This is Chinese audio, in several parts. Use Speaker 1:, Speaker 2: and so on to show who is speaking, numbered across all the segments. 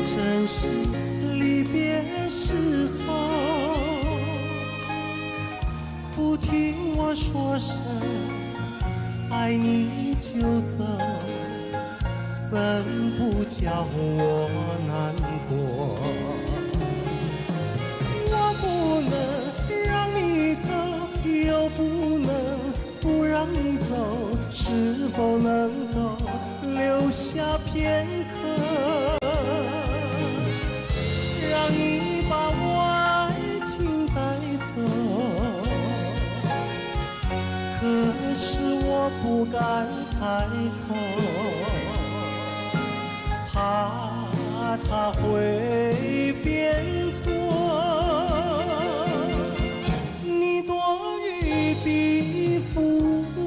Speaker 1: 珍惜离别时候，不听我说声爱你就走，怎不叫我难过？我不能让你走，又不能不让你走，是否能够留下片刻，让你把我爱情带走？可是我不敢开口，怕他会变作你多余的附和。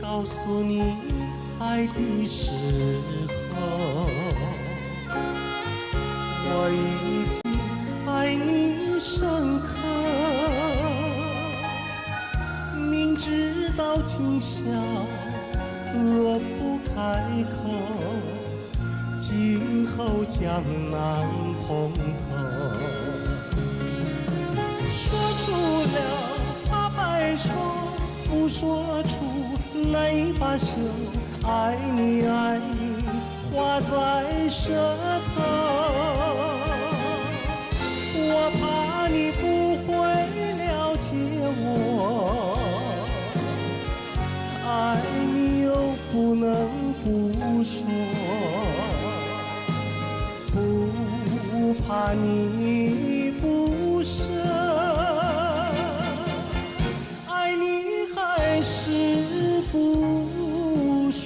Speaker 1: 告诉你爱的时候，我已经爱你深刻，明知道今宵若不开口，今后将难碰头。说出了怕白说，不说出泪把羞，爱你爱你画在舌头，我怕你不会了解我，爱你又不能不说，不怕你不舍，爱你还是不说。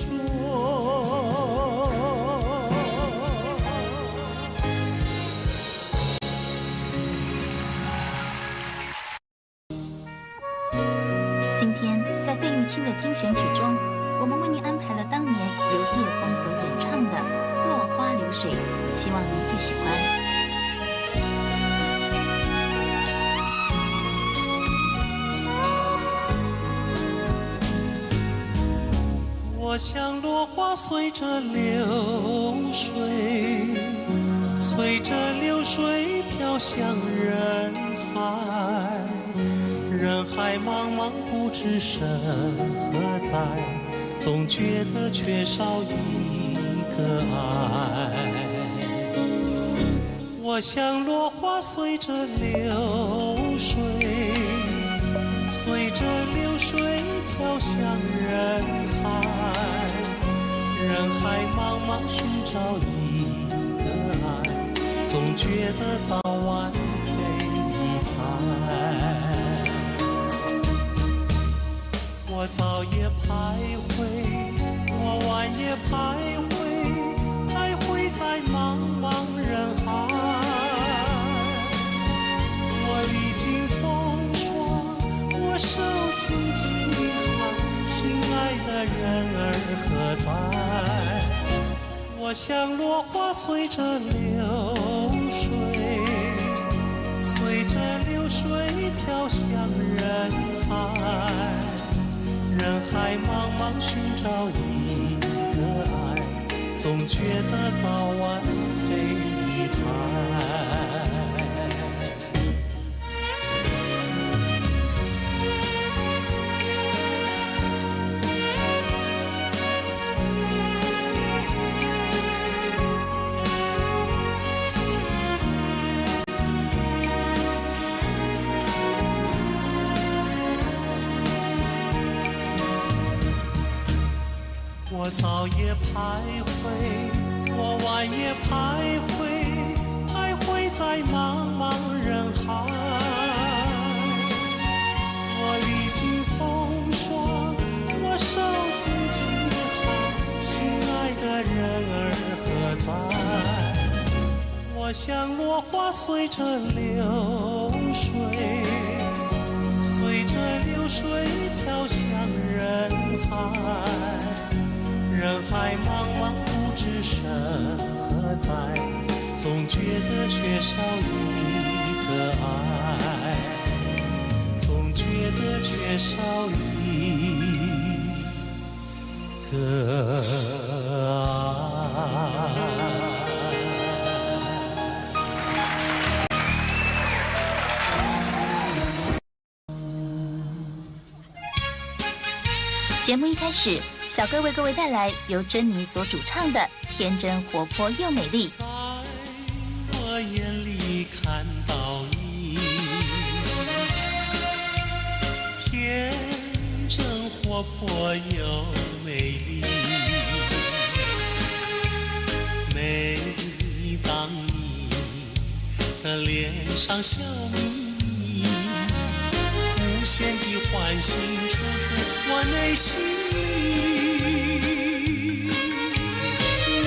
Speaker 2: 今天在费玉清的精选曲中，我们为您安排了当年由叶枫所演唱的《落花流水》，希望您会喜欢。
Speaker 1: 我像落花随着流水，随着流水飘向人海，人海茫茫不知身何在，总觉得缺少一个爱。我像落花随着流水，随着流水飘向人海，人海茫茫寻找一个爱，总觉得早晚被你猜。我早也徘徊，我晚也徘徊，徘徊在茫茫人海。我历经风霜，我受尽饥寒，心爱的人儿何在？我像落花随着流水，随着流水飘向人海，人海茫茫寻找一个爱，总觉得早晚被你猜。我早也徘徊，我晚也徘徊，徘徊在茫茫人海。我历经风霜，我受尽饥寒，心爱的人儿何在？我像落落花随着流水，随着流水飘向人海，人海茫茫不知身何在，总觉得缺少一个爱，总觉得缺少一个爱。
Speaker 2: 节目一开始，小哥为各位带来由珍妮所主唱的《天真活泼又美丽》。
Speaker 1: 在我眼里看到你，天真活泼又美丽。每当你的脸上笑眯眯，无限的欢喜出自我内心里。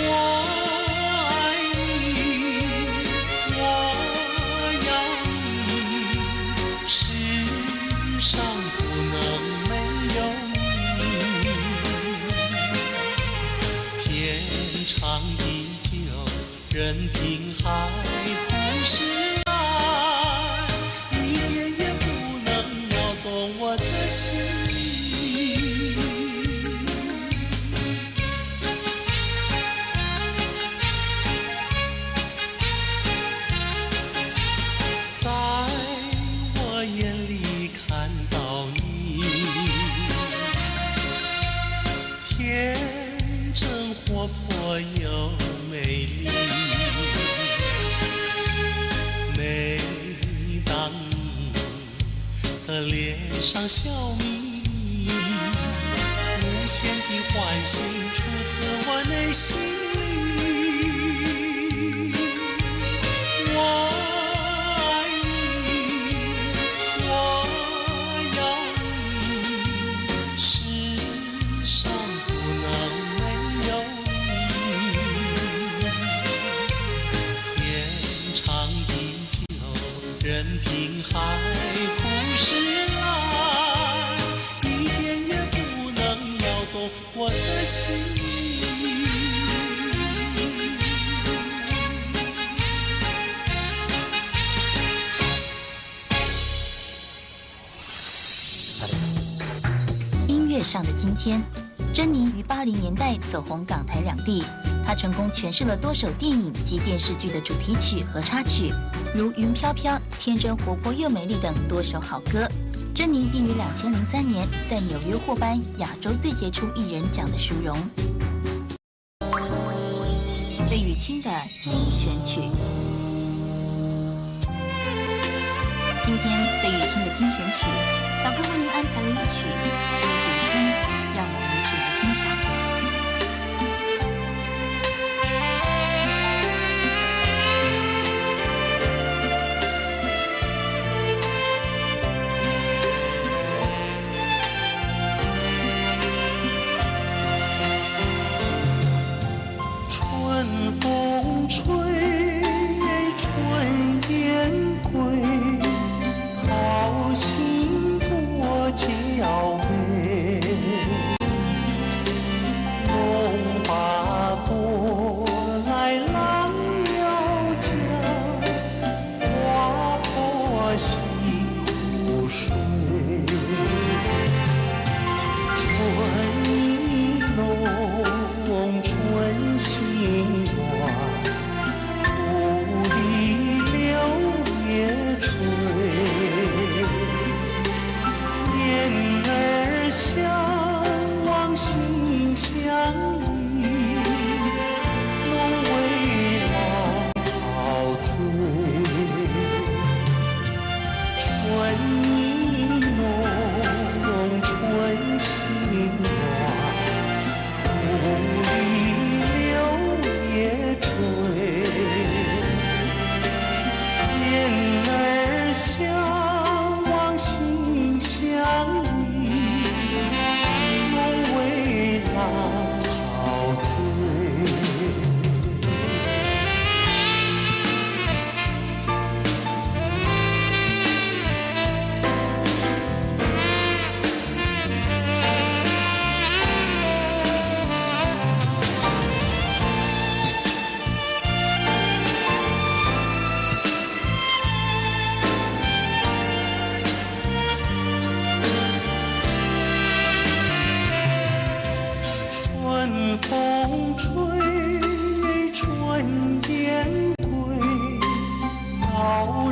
Speaker 1: 我爱你，我要你，世上不能没有你。天长地久，任凭海枯石烂，一点也不能摇动我的心。在我眼里看到你，天真活泼又美丽。每当你的脸上笑眯眯，无限的欢喜出自我内心里。我爱你，我要你，世上不能没有你。天长地久，任凭海枯石烂，一点也不能摇动我的心。
Speaker 2: 音乐上的今天，珍妮于80年代走红港台两地，她成功诠释了多首电影及电视剧的主题曲和插曲，如《云飘飘》《天真活泼又美丽》等多首好歌。珍妮并于2003年在纽约获颁亚洲最杰出艺人奖的殊荣。费玉清的精选曲，今天费玉清的精选曲，小哥为您安排了一曲《西湖春》，让我们一起来欣赏。
Speaker 1: 春风吹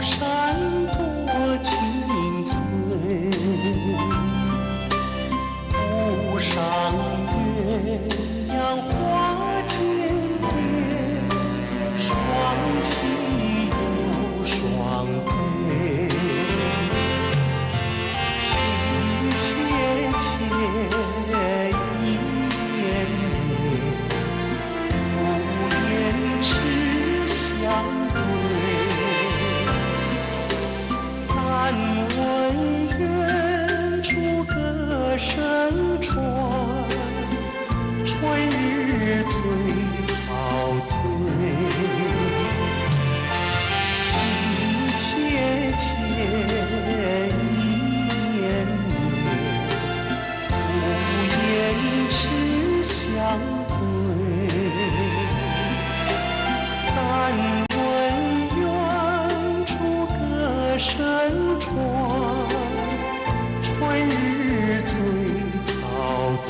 Speaker 1: 山多青翠，湖上鸳鸯花间蝶，双栖又双飞，情切切意绵绵，无言痴相对。但闻远处歌声传，春日最陶醉。情切切意绵绵，无言痴相对。但闻远处歌声传，春日最陶醉。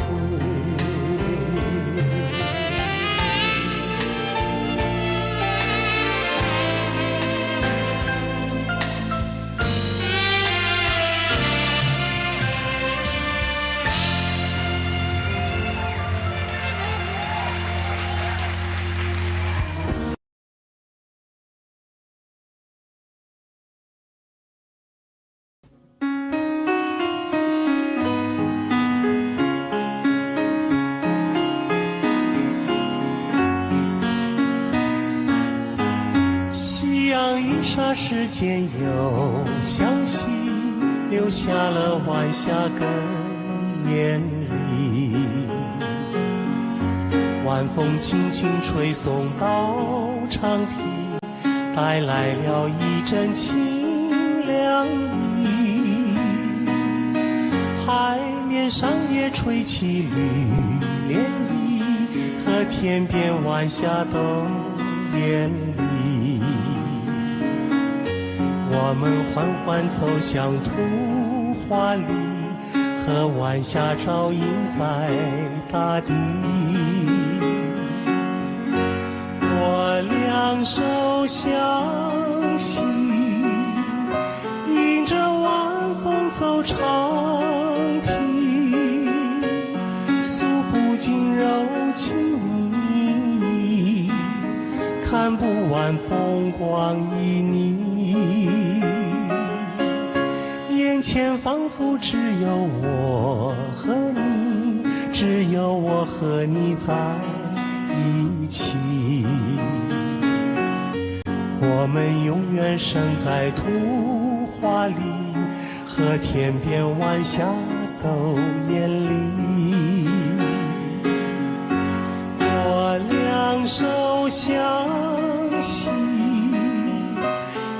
Speaker 1: 夕阳一霎时间又向西，留下了晚霞更艳丽。晚风轻轻吹送到长堤，带来了一阵清凉意。海面上也吹起绿涟漪，和天边晚霞都艳丽。我们缓缓走向图画里，和晚霞照映在大地。我两手相携，迎着晚风走长堤，诉不尽柔情蜜意，看不完风光旖旎。眼前仿佛只有我和你，只有我和你在一起。我们永远生在图画里，和天边晚霞都艳丽。我两手相携，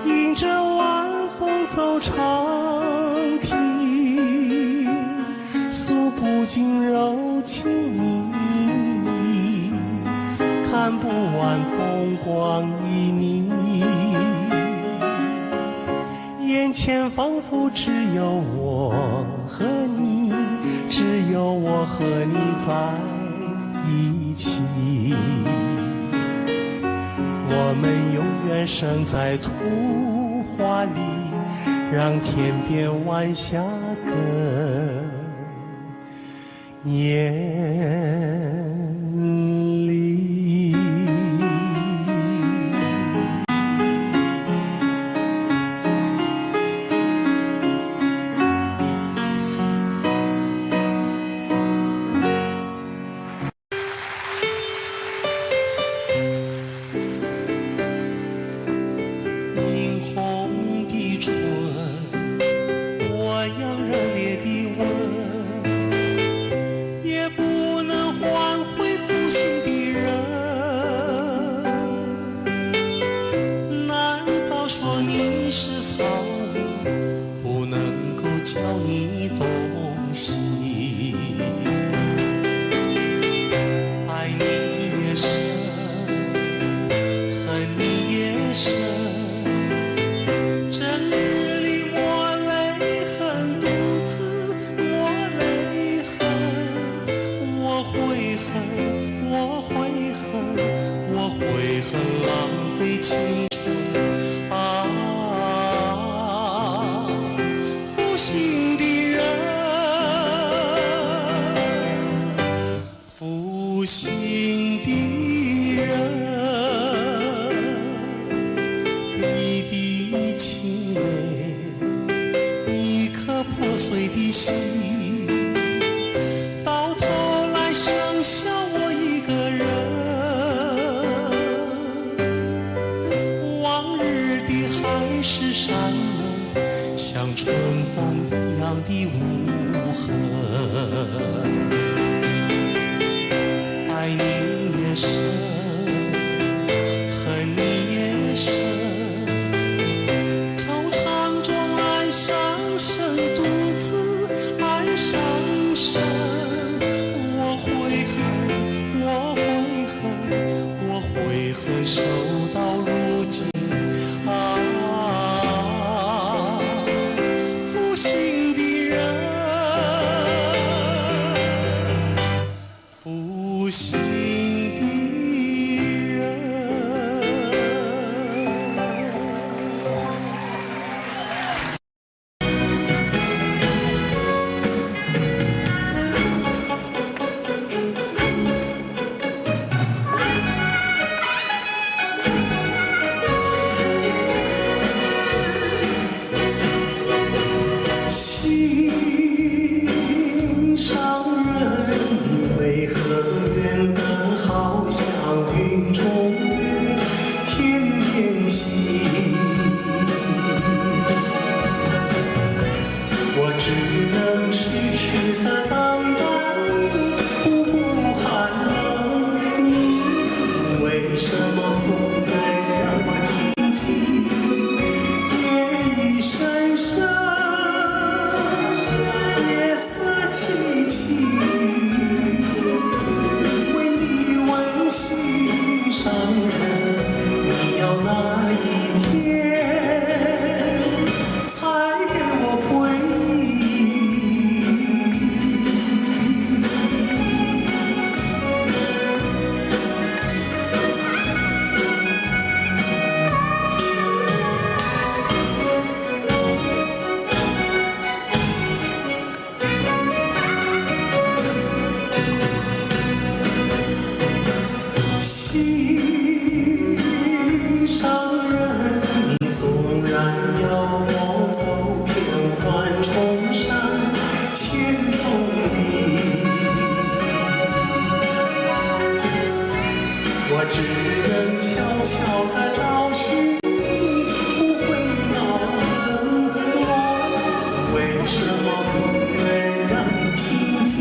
Speaker 1: 迎着晚风走长堤，诉不尽柔情蜜意，看不完风光旖旎。眼前仿佛只有我和你，只有我和你在一起。我们永远生在图画里，让天边晚霞更艳丽。映红的唇，我样热烈的吻，也不能换回负心的人。难道说你是草木，不能够叫你动心？爱你也深，恨你也深。这日里我泪痕独自我泪痕，我悔恨，我悔恨，我悔恨浪费青春啊！负心的人，一滴清泪，一颗破碎的心，到头来剩下我一个人。往日的海誓山盟，像春风一样的无痕。爱你也深，恨你也深，惆怅中暗伤神，独自暗伤神。我悔恨，我悔恨，我悔恨，守到如今啊，负心的人，负心的人。心上人，为何缘分好像云中月，偏偏行？我只能痴痴地等待，不顾寒冷。你为什么不再让我静静？夜已深深，夜色凄凄，为你温馨上人，你要哪一天才给我回忆？心上人，纵然要我走遍万重山，千重里，我只能悄悄地找寻你，不会恼恨我，为什么不能让你静静？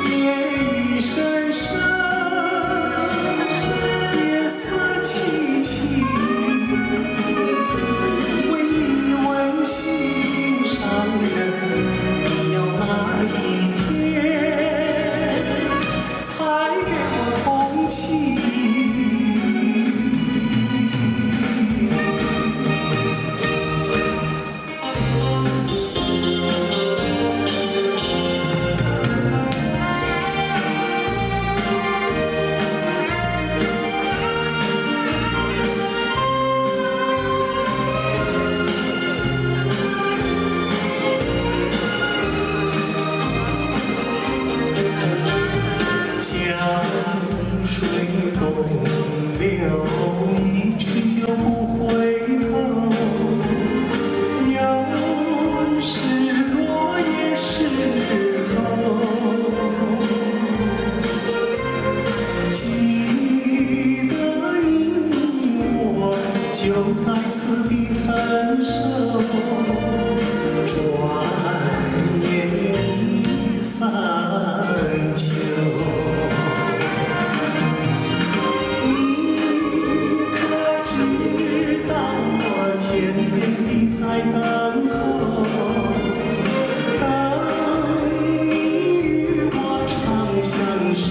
Speaker 1: 夜已深深，夜色凄凄，为你温馨上人，你要哪一天才给我空气？江水东流，一去就不回头。有时落也是后，记得你我就在此地分手，转眼已三秋。你可知道我天天地在等候，等你与我长相守。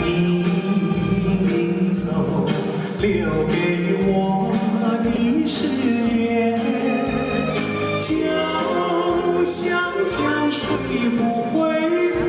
Speaker 1: 你临走留给我的誓言，就像江水不回头。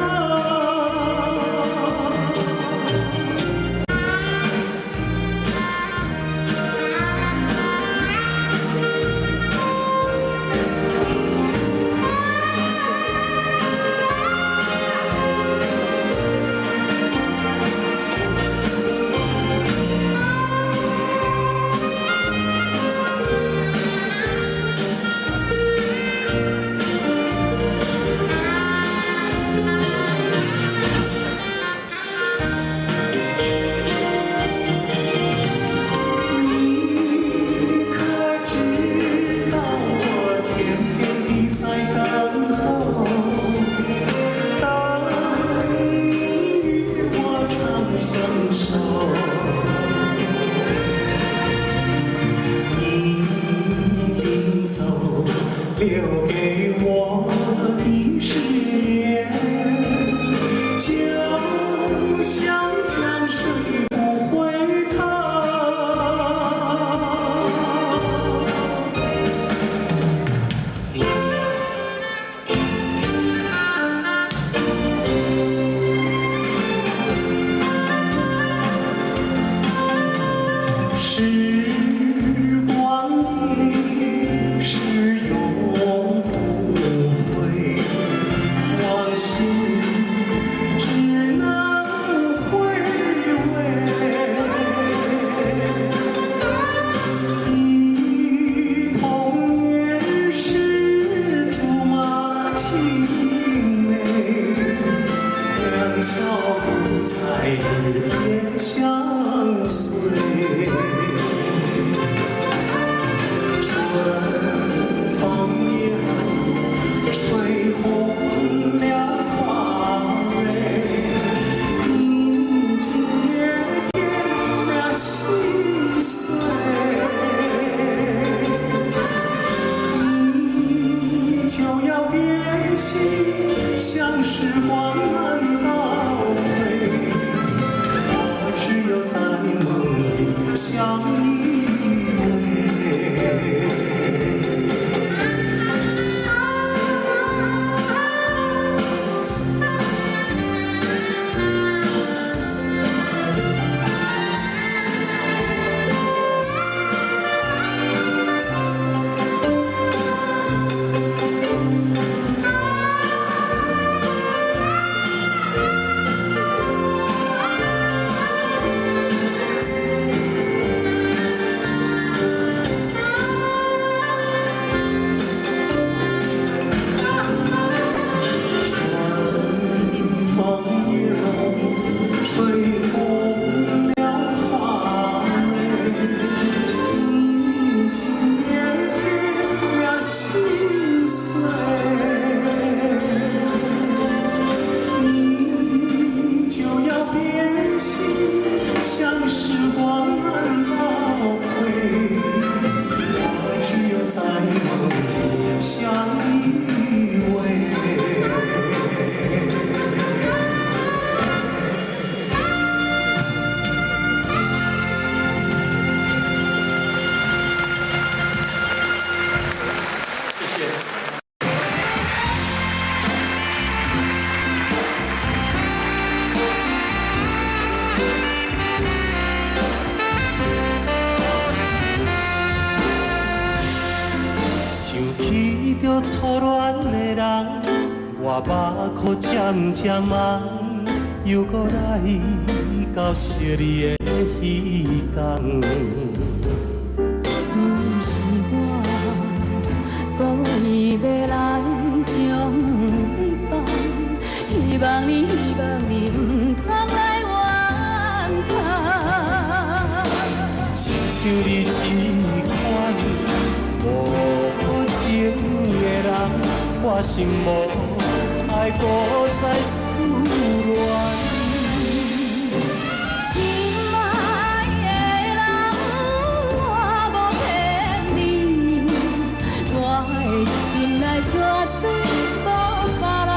Speaker 1: 光倒退，我只有在梦里相依偎。谢谢。着初恋的人，我目眶渐渐红，又搁来到惜你的彼天。
Speaker 3: 不是我故意要来将你放，希望你唔通来怨叹。
Speaker 1: 亲像你这款无情的人，我心无爱搁再思恋。
Speaker 3: 心爱的人，我无骗你，我的心内绝对无别人。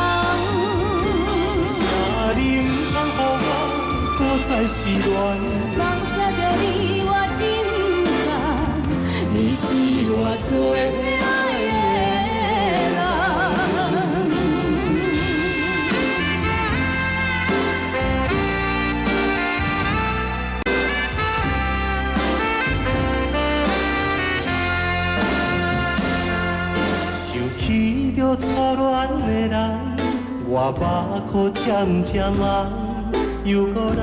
Speaker 1: 请你唔通予我搁再失恋。
Speaker 3: 放下着你我真感，你是我最爱的人。
Speaker 1: 想起着初恋的人，我目眶渐渐红，又搁来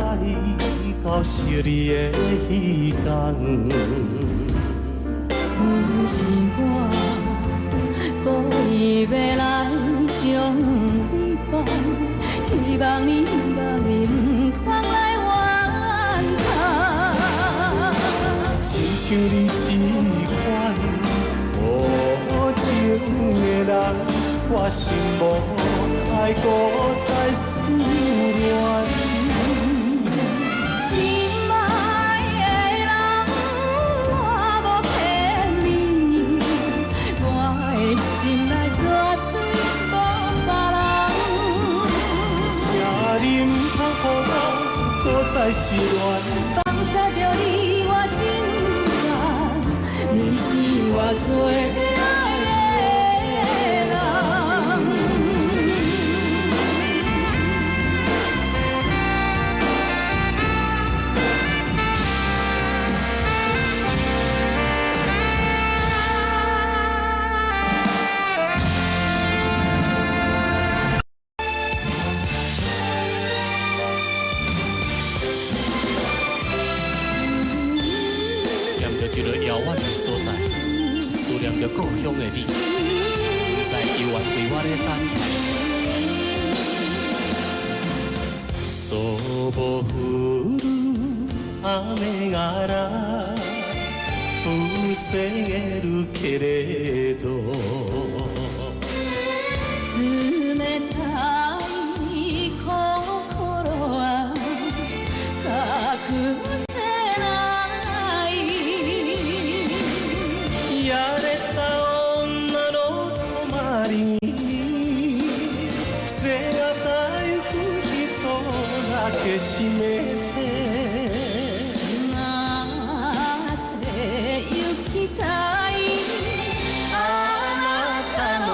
Speaker 1: 到惜你的彼天。
Speaker 3: 不是我故意要来将你放，希望你唔通来怨叹。
Speaker 1: 亲像你这款无情的人，我心无爱搁再思恋。
Speaker 3: 心爱的人，我无骗你，我的心内绝对无别人。
Speaker 1: 请你唔通予我搁再失恋。
Speaker 3: 放下着你我真感，你是我最爱的
Speaker 1: 一个遥远的所在，思念着故乡的你，在幽远为我咧等待。そぼ降る雨が防げるけれど。
Speaker 3: 冷たい心は隠せない。
Speaker 1: やれた女の泊まりに背がたい人だけ閉めて
Speaker 3: なぜ行きたいあなたの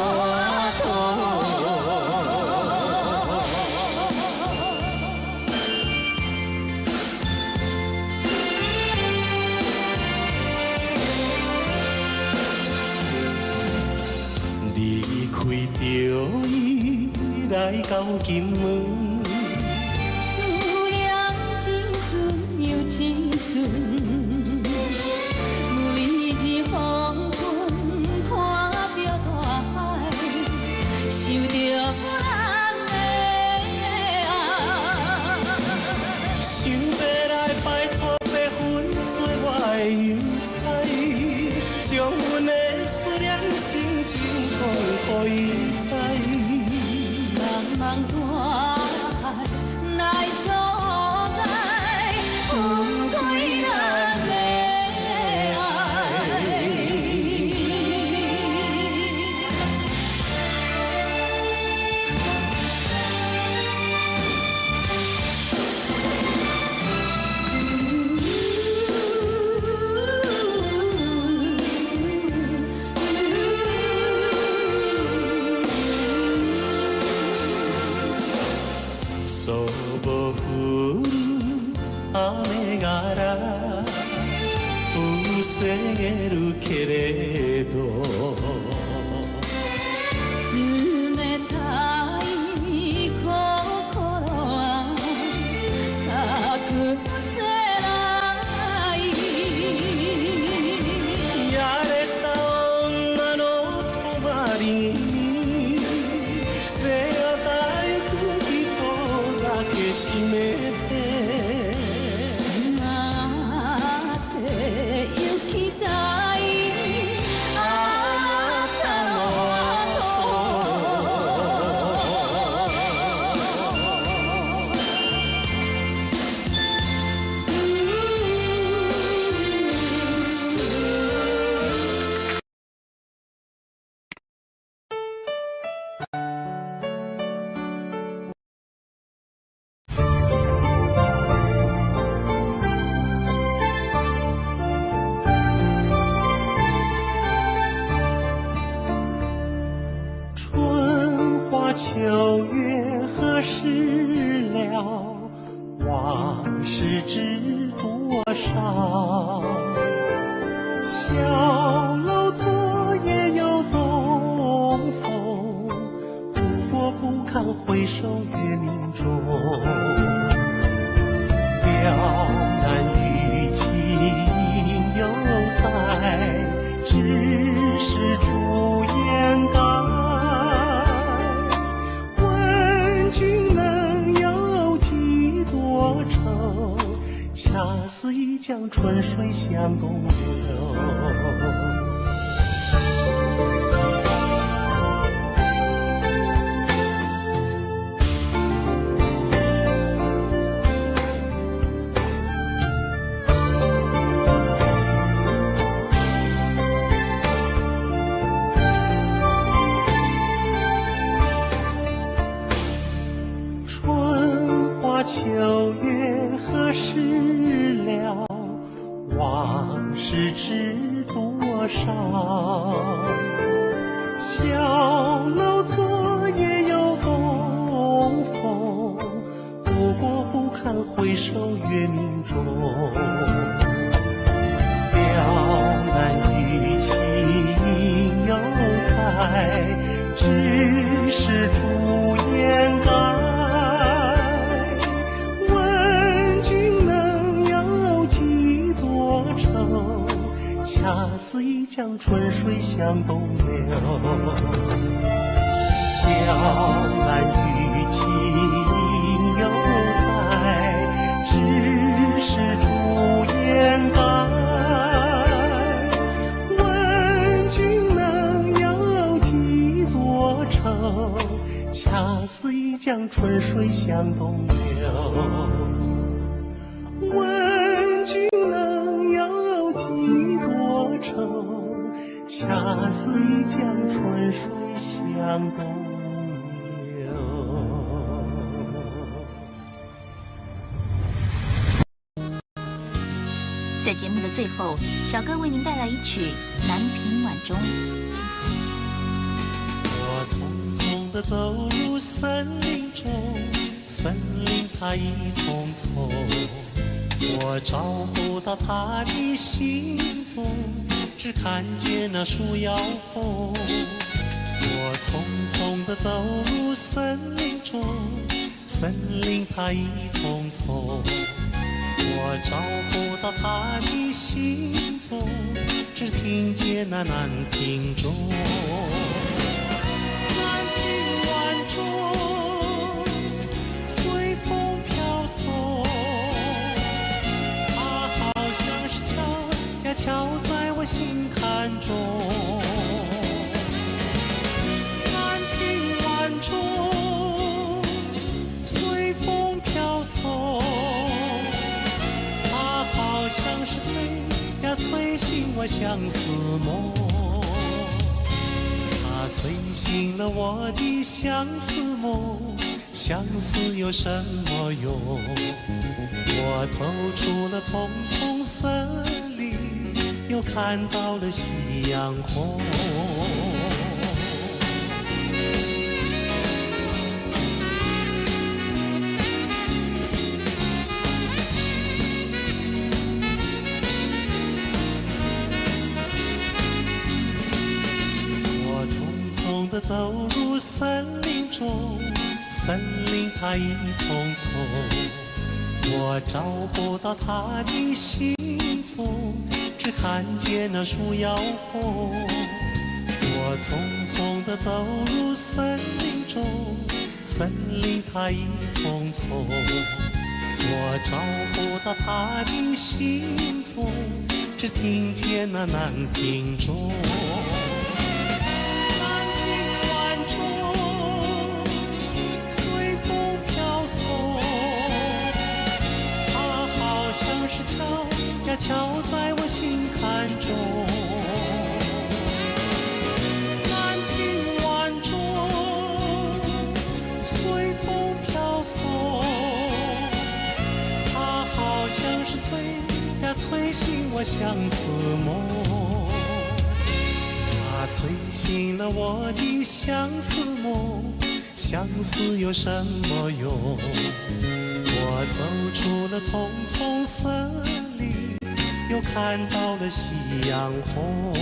Speaker 1: 离开着伊来到金门。
Speaker 3: 思念真纯又真纯，每日黄昏看着大海，想着人的爱。
Speaker 1: 想要来拜托，要粉碎我的阴彩，将阮的思念心情讲予伊知。
Speaker 3: 茫茫大海，来所在，分开咱。
Speaker 1: せるけれど
Speaker 3: 冷たい心は隠せない
Speaker 1: やれた女の隣に背がたい人だけ締めて
Speaker 3: 待ってゆきたいあなた
Speaker 1: 春花秋月何时了？往事知多少？小楼昨夜又东风，不过不堪回首月明中。了然于情犹在，只是朱颜改。问君能有几多愁？恰似一江春水向东流。春花秋月何时了？往事知多少？小楼昨夜又东风，不过不堪回首月明中。了然于情犹在，只是朱颜改。问君能有几多愁？恰似一江春水向东流。了然于情犹在，只是朱颜改。问君能有几多愁？恰似一江春水向东流。问君能有几多愁？恰似一江春水向东流。
Speaker 2: 在节目的最后，小哥为您带来一曲《南屏晚钟》。
Speaker 1: 我匆匆地走入森林中，森林它一丛丛，我找不到它的行踪，只看见那树摇风。我匆匆地走入森林中，森林它一丛丛，我找不到它的行踪，只听见那南屏钟。南屏晚钟，随风飘送，它好像是敲呀敲在我心坎中。南屏晚钟，随风飘送，它好像是催呀催醒我相思梦。它催醒了我的相思梦，相思有什么用？我走出了丛丛森林，又看到了夕阳红。地走入森林中，森林它一丛丛，我找不到它的行踪，只看见那树摇红。我匆匆地走入森林中，森林它一丛丛，我找不到它的行踪，只听见那南屏钟。南屏晚钟随风飘送，它好像是敲呀敲在我心坎中。南屏晚钟随风飘送，它好像是催呀催醒我相思梦，它催醒了我的相思梦，相思有什么用？我走出了丛丛森林，又看到了夕阳红。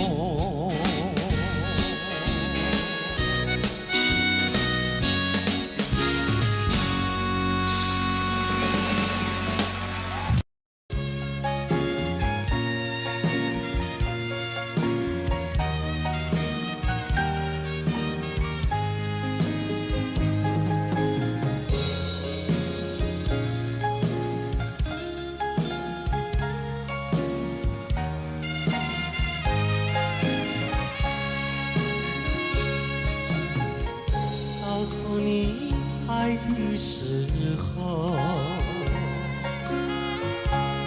Speaker 1: 告诉你爱的时候，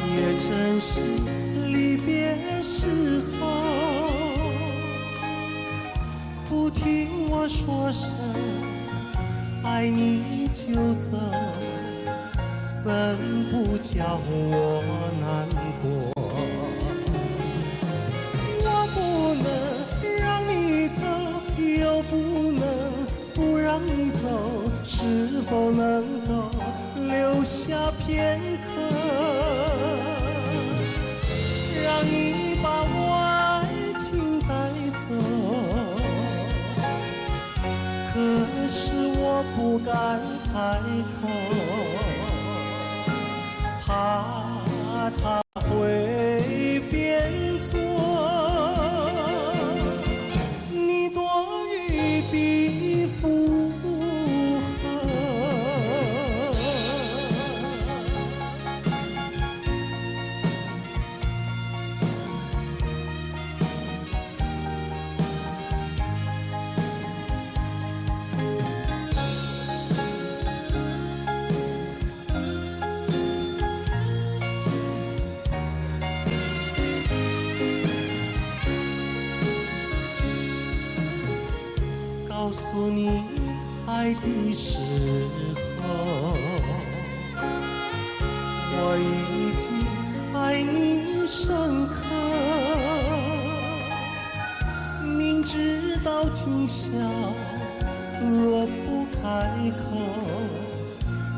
Speaker 1: 也正是离别时候。不听我说声爱你就走，怎不叫我难过？我不能让你走，又不能不让你走，是否能够留下片刻，让你把我爱情带走？可是我不敢开口，怕他会变作你多余的负荷。告诉你爱的时候，我已经爱你深刻。明知道今宵若不开口，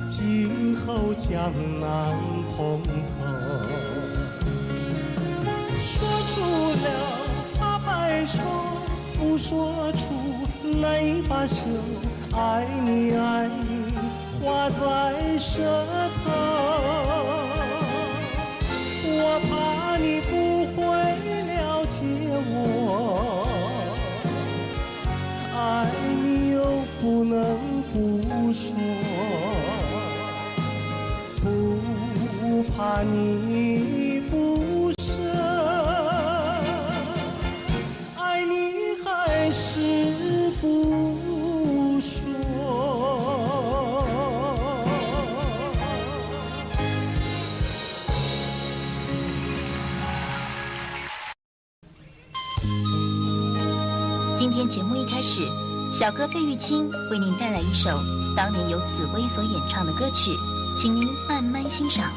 Speaker 1: 今后将难碰头。说出了怕白首，不说出难以罢休，爱你爱你画在舌头，我怕你不会了解我，爱你又不能不说，不怕你不舍，爱你还是不说。
Speaker 2: 今天节目一开始，小哥费玉清为您带来一首当年由紫薇所演唱的歌曲，请您慢慢欣赏。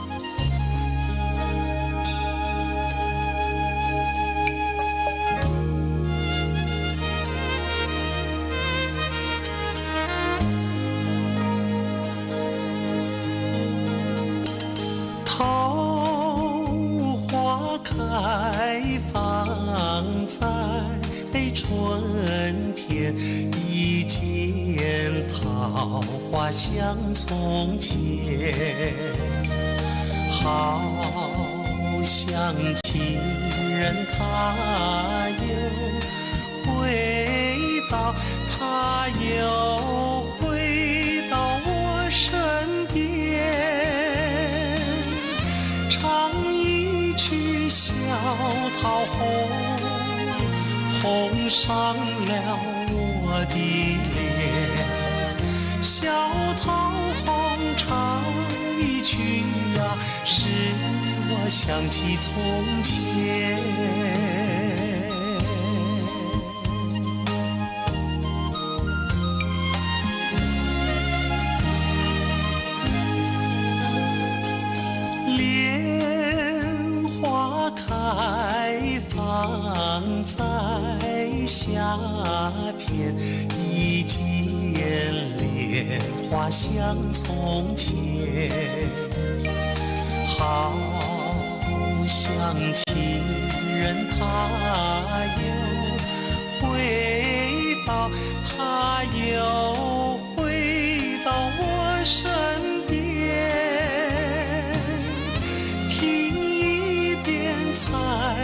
Speaker 1: 桃花开放在春天，一见桃花像从前，好像情人他又回到，他又回到我身边，唱一曲小桃红，红上了我的脸。小桃红唱一曲呀，使我想起从前。开放在夏天，一见莲花像从前，好像情人他又回到，他又回到我身边。采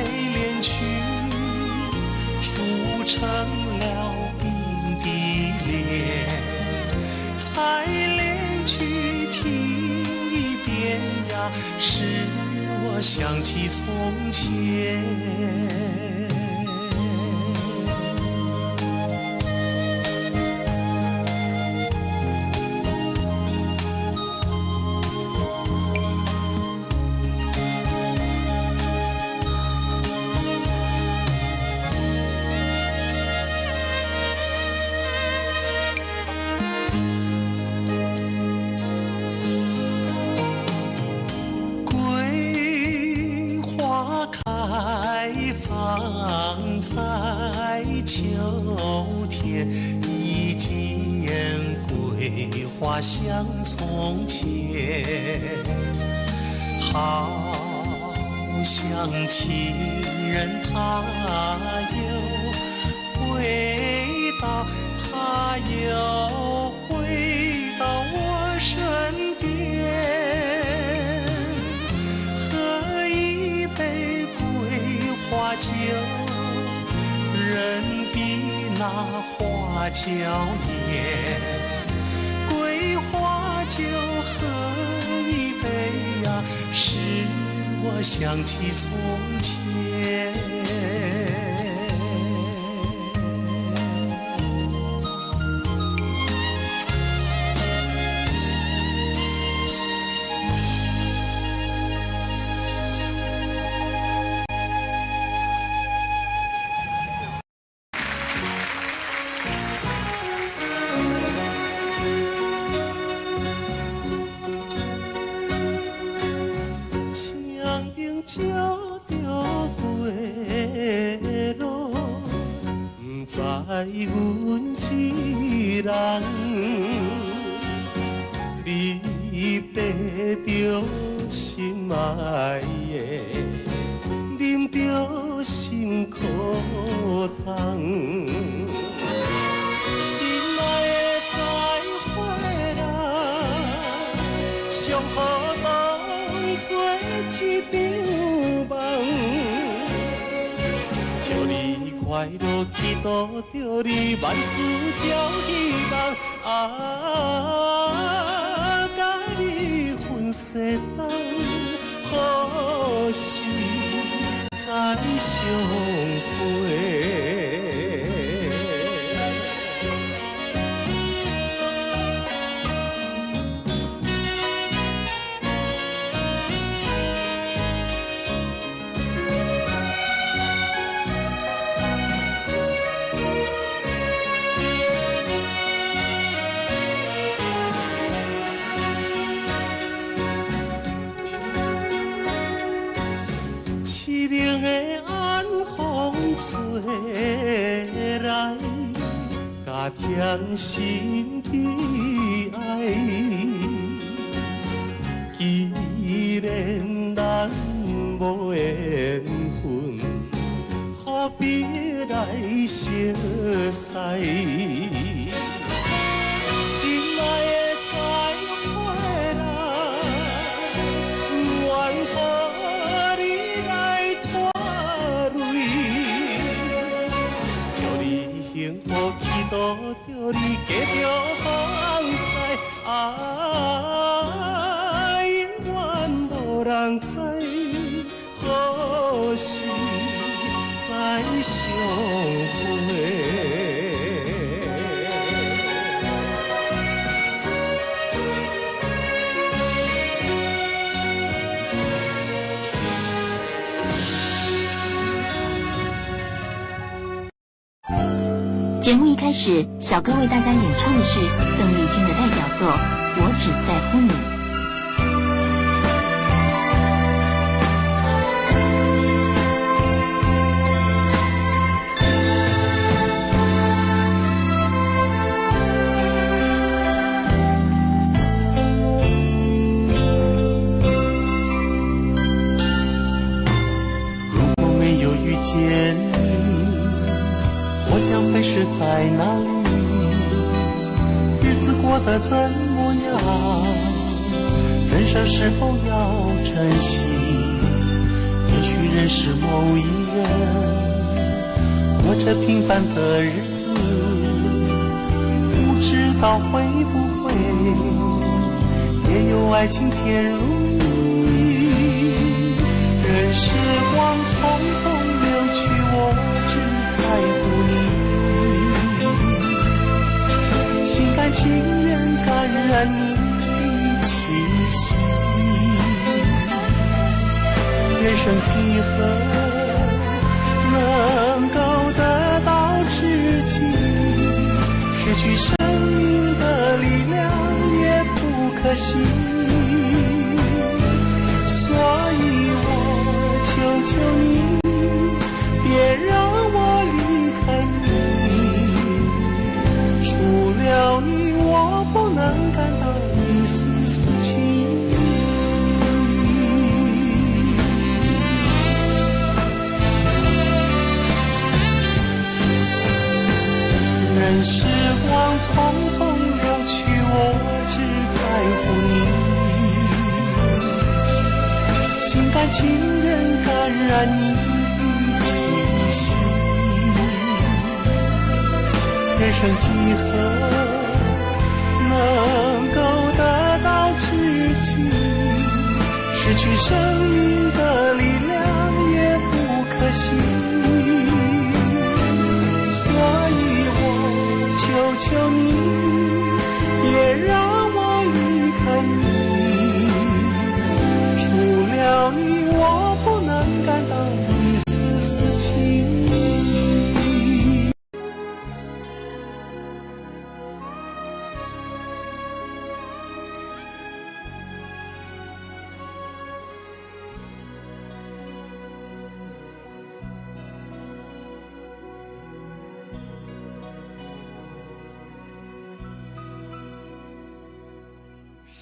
Speaker 1: 莲曲铸成了冰的脸，采莲曲听一遍呀，使我想起从前。放在秋天，一见桂花像从前，好像情人他又回到，他又回到我身边，喝一杯花酒，人比那花娇艳。桂花酒喝一杯呀，使我想起从前。照着街路，不知阮一人，你爬着心爱的，啉着心苦汤。心爱的再会啦，上好当作一场梦。祝你快乐，祈祷着你万事照希望。甲你分世间，何时再相会？凄凉的晚风吹来，加添心的爱。既然咱无缘分，何必来熟悉。心爱的再回来，愿和你来拖累，祝你幸福，祈祷着你加着放肆，永远无人知，何时再相会？
Speaker 2: 节目一开始，小哥为大家演唱的是邓丽君的代表作《我只在乎你》。
Speaker 1: 如果没有遇见你，我将会是在哪里？日子过得怎么样？人生是否要珍惜？也许认识某一人，过着平凡的日子，不知道会不会也有爱情甜如蜜。任时光匆匆流去，我只在乎你，心甘情愿感染你的气息。人生几何能够得到知己？失去生命的力量也不可惜。所以我求求你，别让我离开你，除了你，我不能感到一丝丝情意。任时光匆匆流去，我只在乎你，心甘情愿感染你的气息。人生几何能够得到知己？失去生命的力量也不可惜。所以我求求你，别让我离开你，除了你，我不能感到一丝丝情意。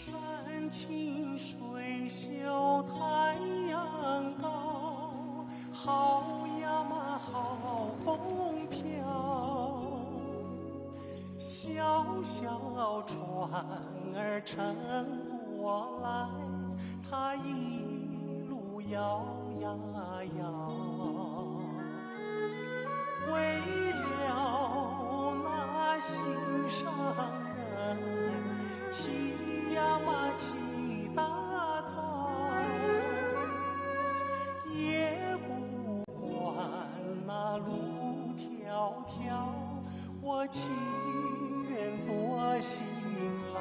Speaker 1: 山清水秀太阳高，好呀嘛好风飘。小小船儿乘我来，它一路摇呀摇。为了那心上人，骑呀嘛骑大草，也不管那路迢迢，我情愿多辛劳。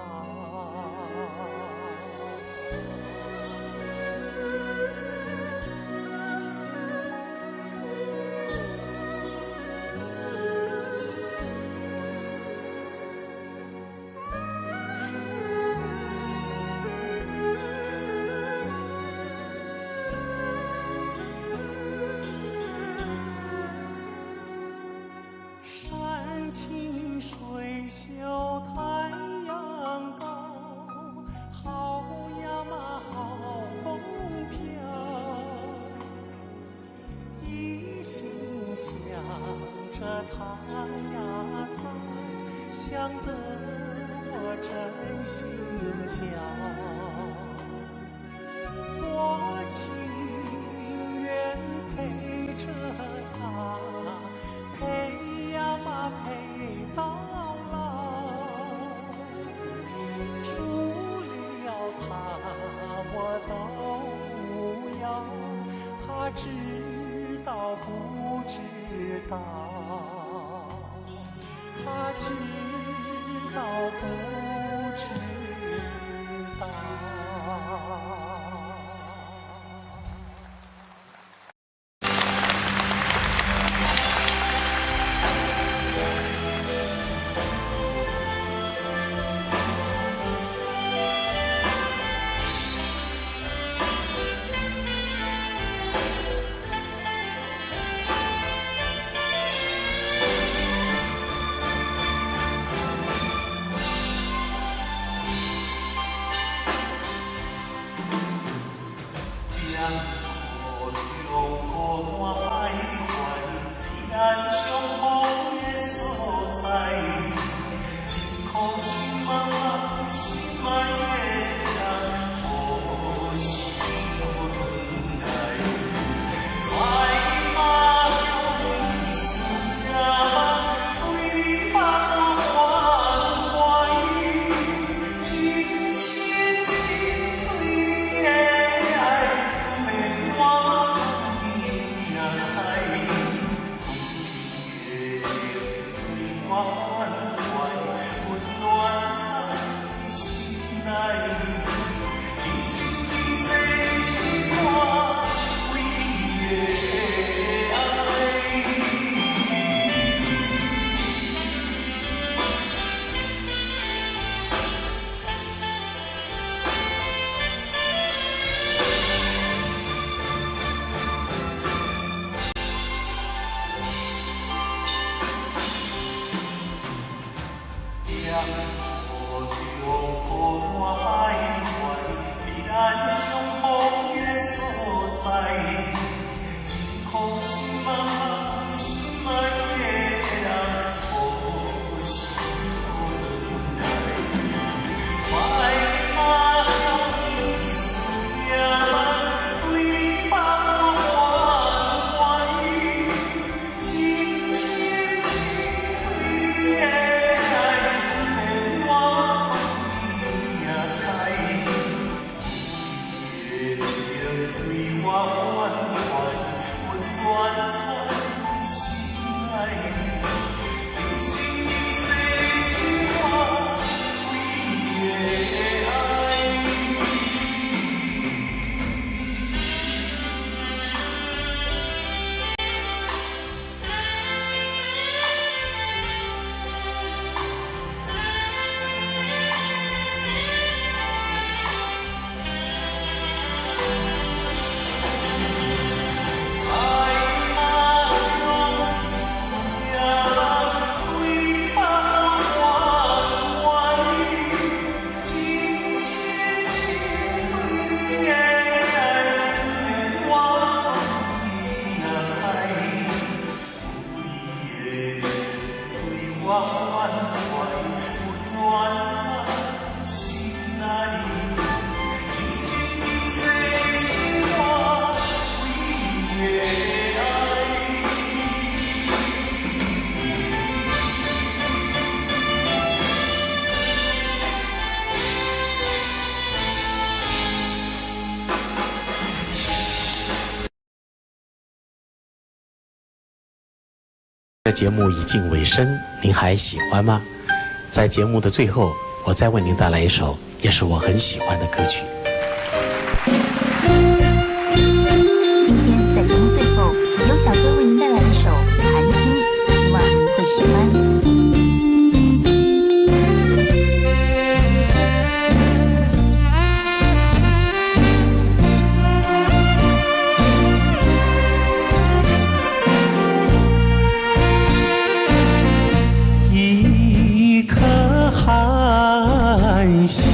Speaker 1: 着他呀他，想得我真心焦。我情愿陪着他，陪呀吧陪到老。除了他我都不要，他知道不知道？他知道不知道？
Speaker 4: 节目已近尾声，您还喜欢吗？在节目的最后，我再为您带来一首也是我很喜欢的歌曲。
Speaker 2: 今天在节目最后，由小哥为您带来一首《谈心》，希望您会喜欢。
Speaker 1: 一颗寒心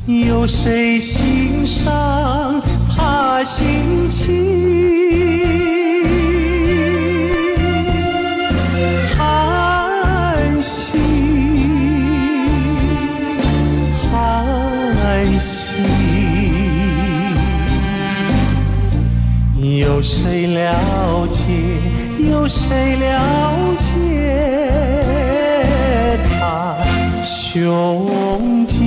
Speaker 1: 有谁欣赏他心情？寒心，寒心，有谁了解？有谁了解他胸襟？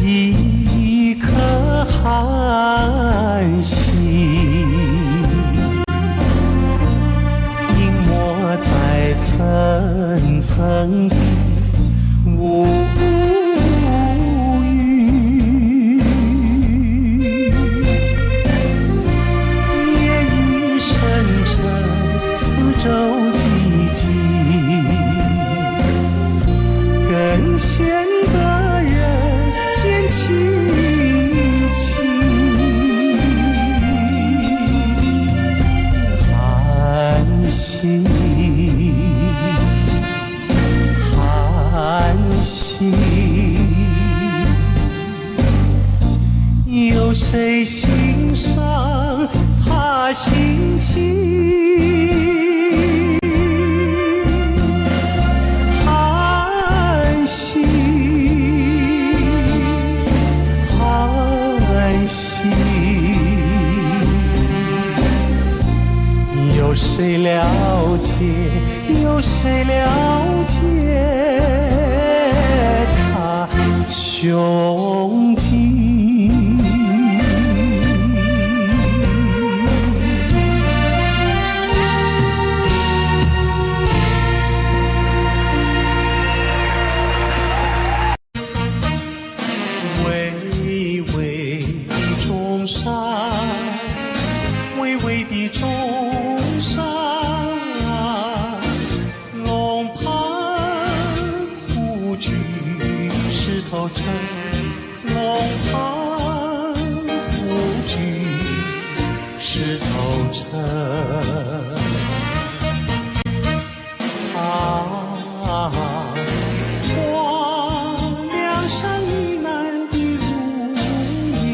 Speaker 1: 一颗寒心隐没在层层的乌云，夜雨深沉，四周寂静，更显得人间凄清。寒心，寒心，有谁欣赏他心情？寒心，寒心，有谁了解？有谁了解他胸襟？巍巍的中山，巍巍的中山，龙盘虎踞石头城，龙盘虎踞石头城。光梁山以南的如烟，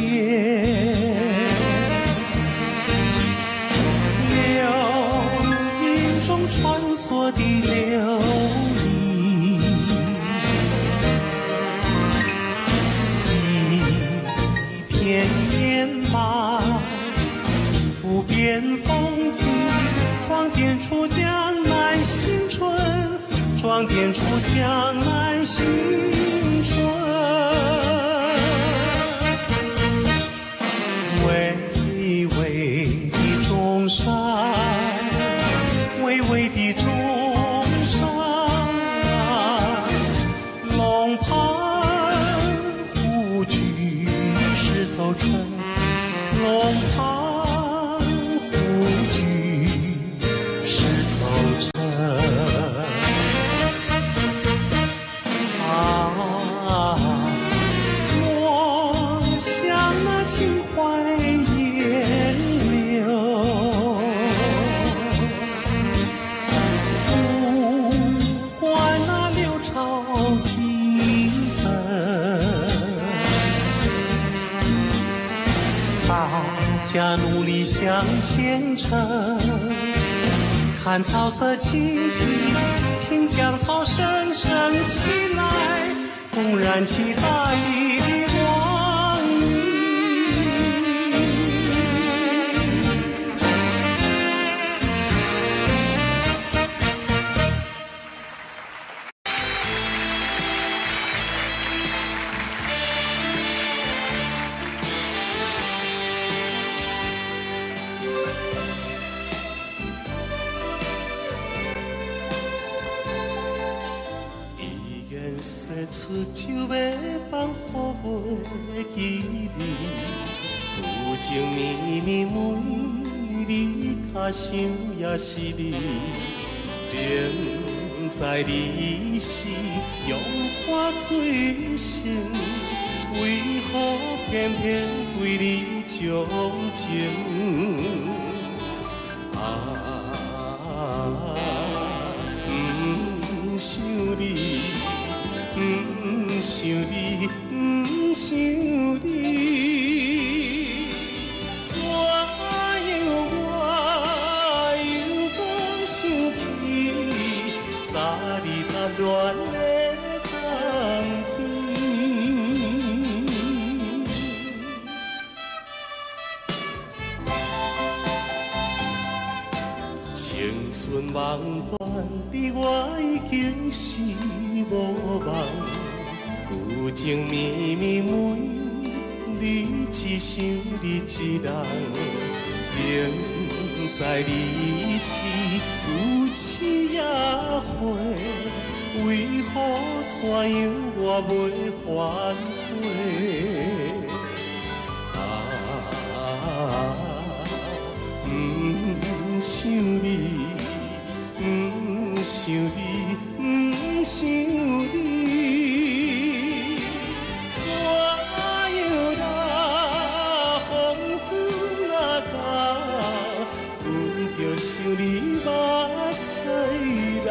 Speaker 1: 流萤中穿梭的流萤，一片烟马，无边风景，装点出江南新春，装点出江南新春。巍巍的中山，巍巍的中山，龙盘虎踞石头城，龙盘虎踞石头城。我像那秦淮烟柳，不管那六朝几分，大家努力向前程，看草色青青，听江涛声声起来，公燃起大地的光明。出酒要放好的记忆，有情绵绵每日脚想也是你，平知你是用我最深，为何偏偏对你钟情？不想你，不想你，不想你。 怎样我又无想起，早日踏乱的当边。青春梦断，你我已经是无望，有情绵绵每。 你一想你一人，明知你是有痴也悔，为何怎样我袂反悔？不想你，不想你，不想你。 想你目屎流。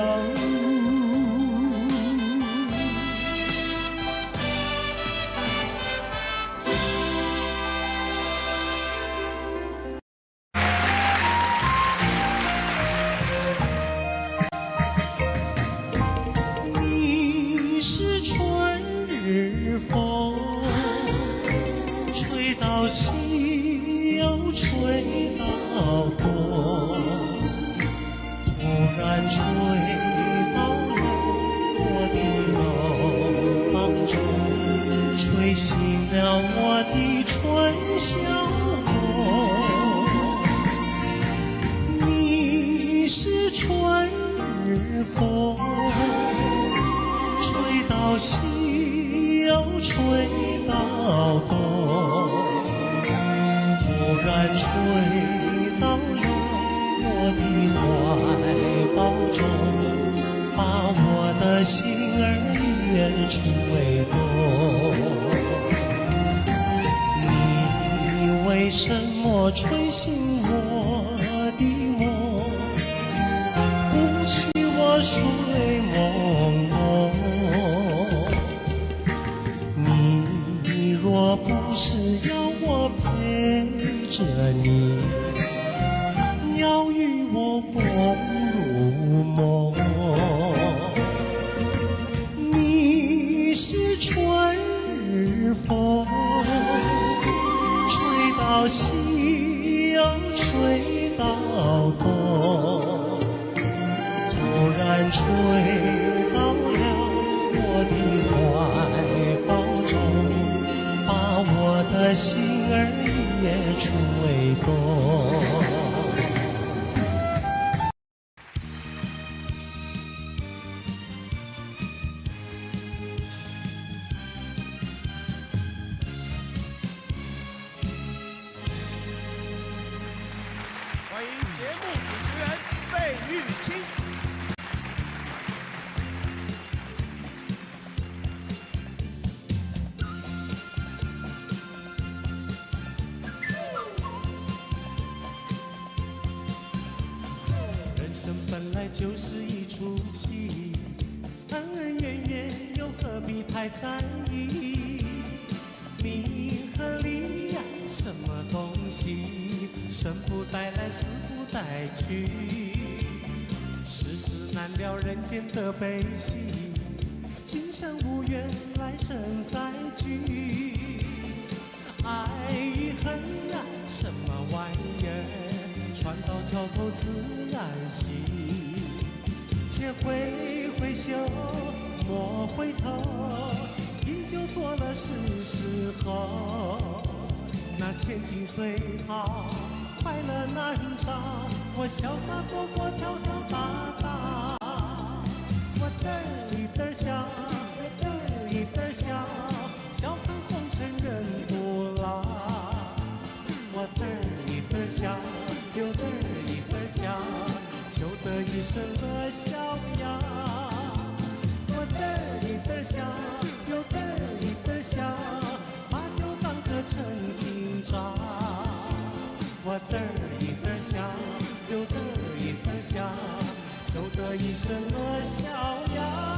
Speaker 1: 你是春日风，吹到西又吹到东。 突然吹到了我的楼房中，吹醒了我的春晓梦。你是春日风，吹到西又吹到东，突然吹到了。 我的怀抱中，把我的心儿也吹动。你为什么吹醒我的梦，不许我睡朦胧？你若不是要我陪着你。 要与我共入梦，你是春日风，吹到西又吹到东，突然吹到了我的怀抱中，把我的心儿也吹动。
Speaker 5: 欢迎节目主持人费玉清。
Speaker 1: 人生本来就是一出戏，恩恩怨怨又何必太在意？名和利呀，什么东西？ 生不带来，死不带去，世事难料，人间的悲喜。今生无缘，来生再聚。爱与恨啊，什么玩意儿？船到桥头自然行。且挥挥袖，莫回头，饮酒作乐是时候。那千金虽好。 快乐难找，我潇洒走过，跳跳打打。我嘚儿一嘚儿笑，嘚儿一嘚儿笑，笑看红尘人不老。我嘚儿一嘚儿笑，又嘚儿一嘚儿笑，求得一生乐逍遥。这一生儿逍遥。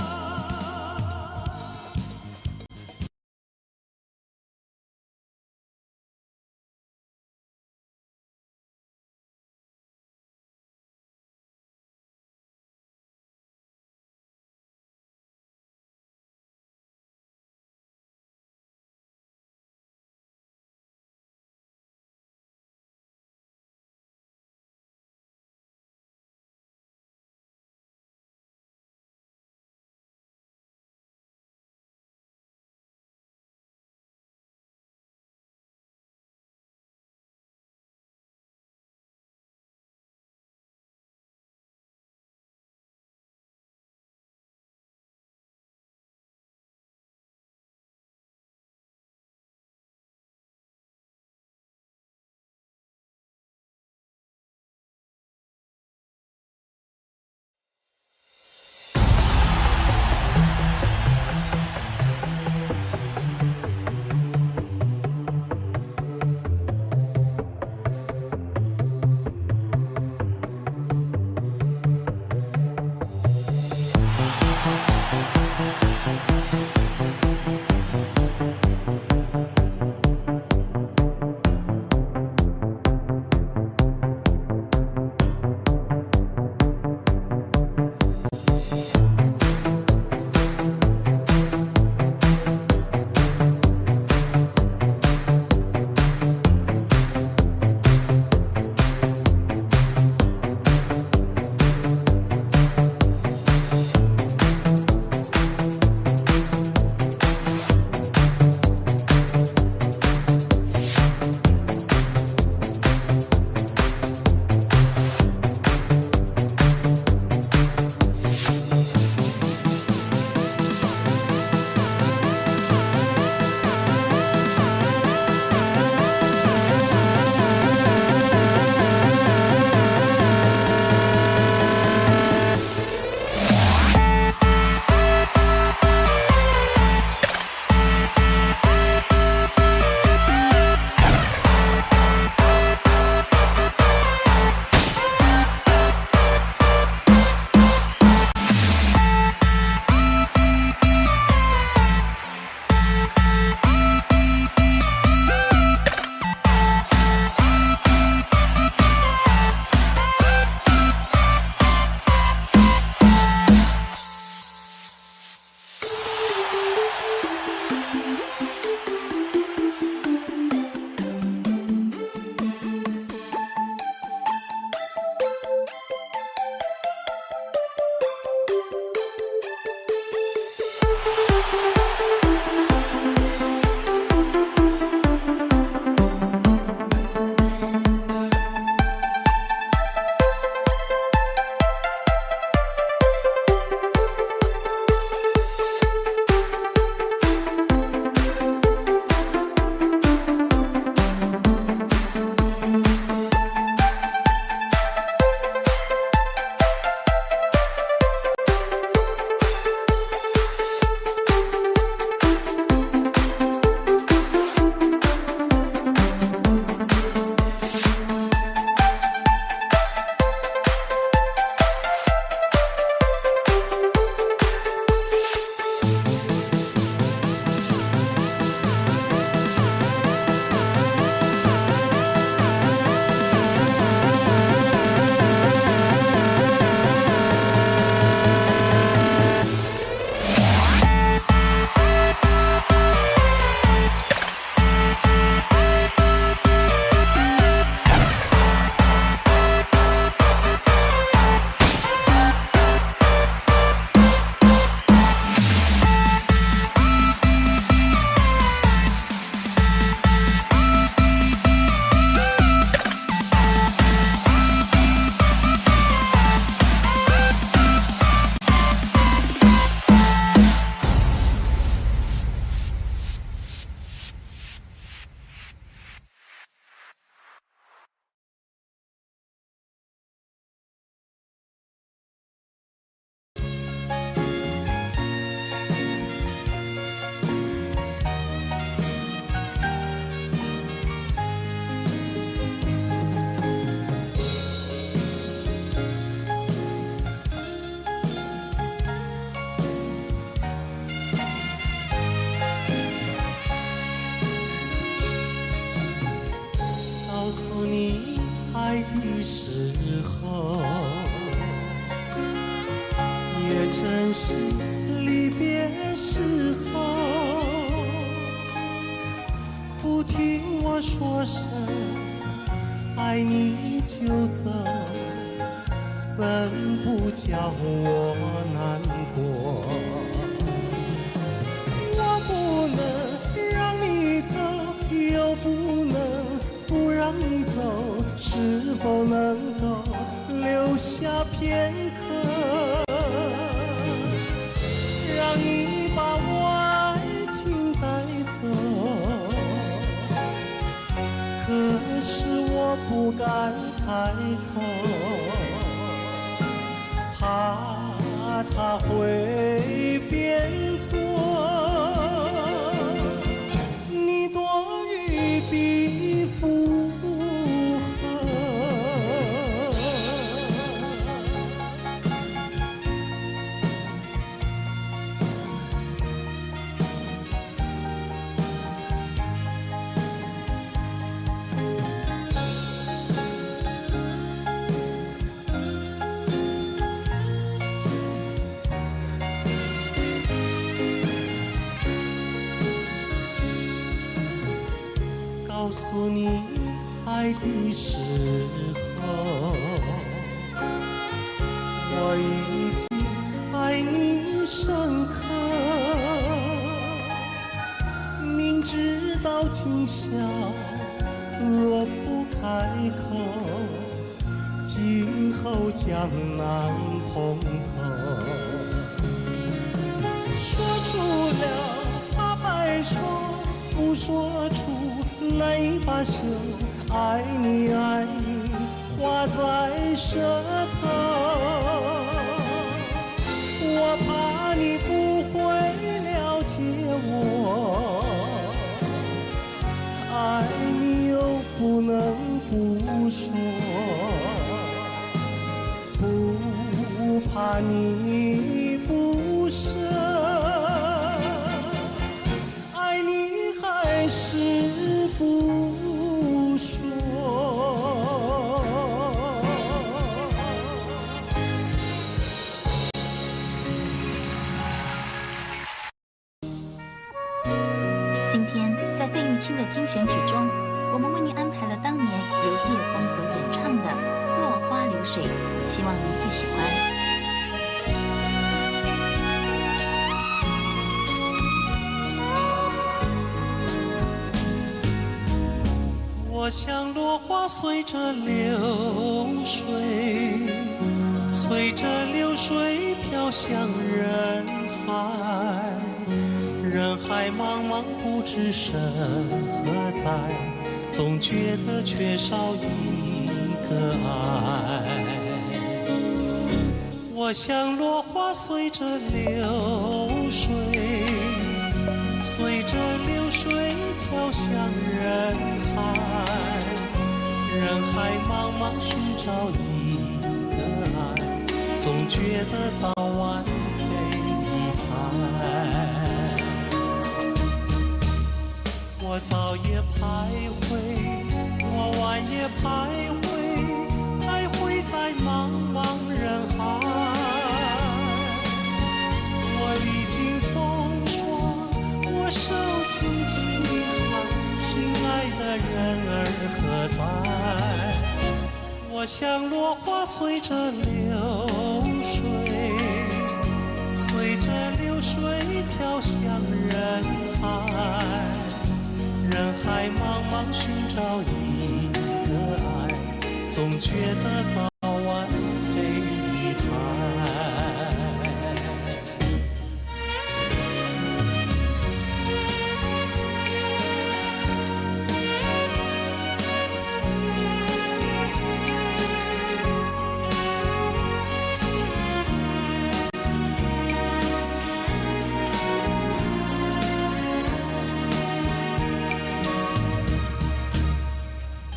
Speaker 1: 是离别时候，不听我说声爱你就走，怎不叫我难过？我不能让你走，又不能不让你走，是否能够留下片刻，让你把我爱情带走？可是我不敢开口，怕他会变作你多余的附和。告诉你爱的时候，我已经爱你深刻，明知道今宵若不开口，今后将难碰头。说出了怕白说，不说出泪把羞，爱你爱你画在舌头，我怕你不会了解我，爱你又不能不说，不怕你不舍，爱你还是不说。
Speaker 2: 今天在费玉清的精选曲中，我们为您安排了当年由叶枫所演唱的《落花流水》，希望您会喜欢。
Speaker 1: 我像落花随着流水，随着流水飘向人海，人海茫茫不知身何在，总觉得缺少一个爱。我像落花随着流水，随着流水飘向人海，人海茫茫寻找一个爱，总觉得早晚非一猜。我早也徘徊，我晚也徘徊，徘徊在茫茫人海。我历经风霜，我受尽饥寒，心爱的人儿何在？我像落花随着流水，随着流水飘向人海，人海茫茫寻找一个爱，总觉得早晚非一猜。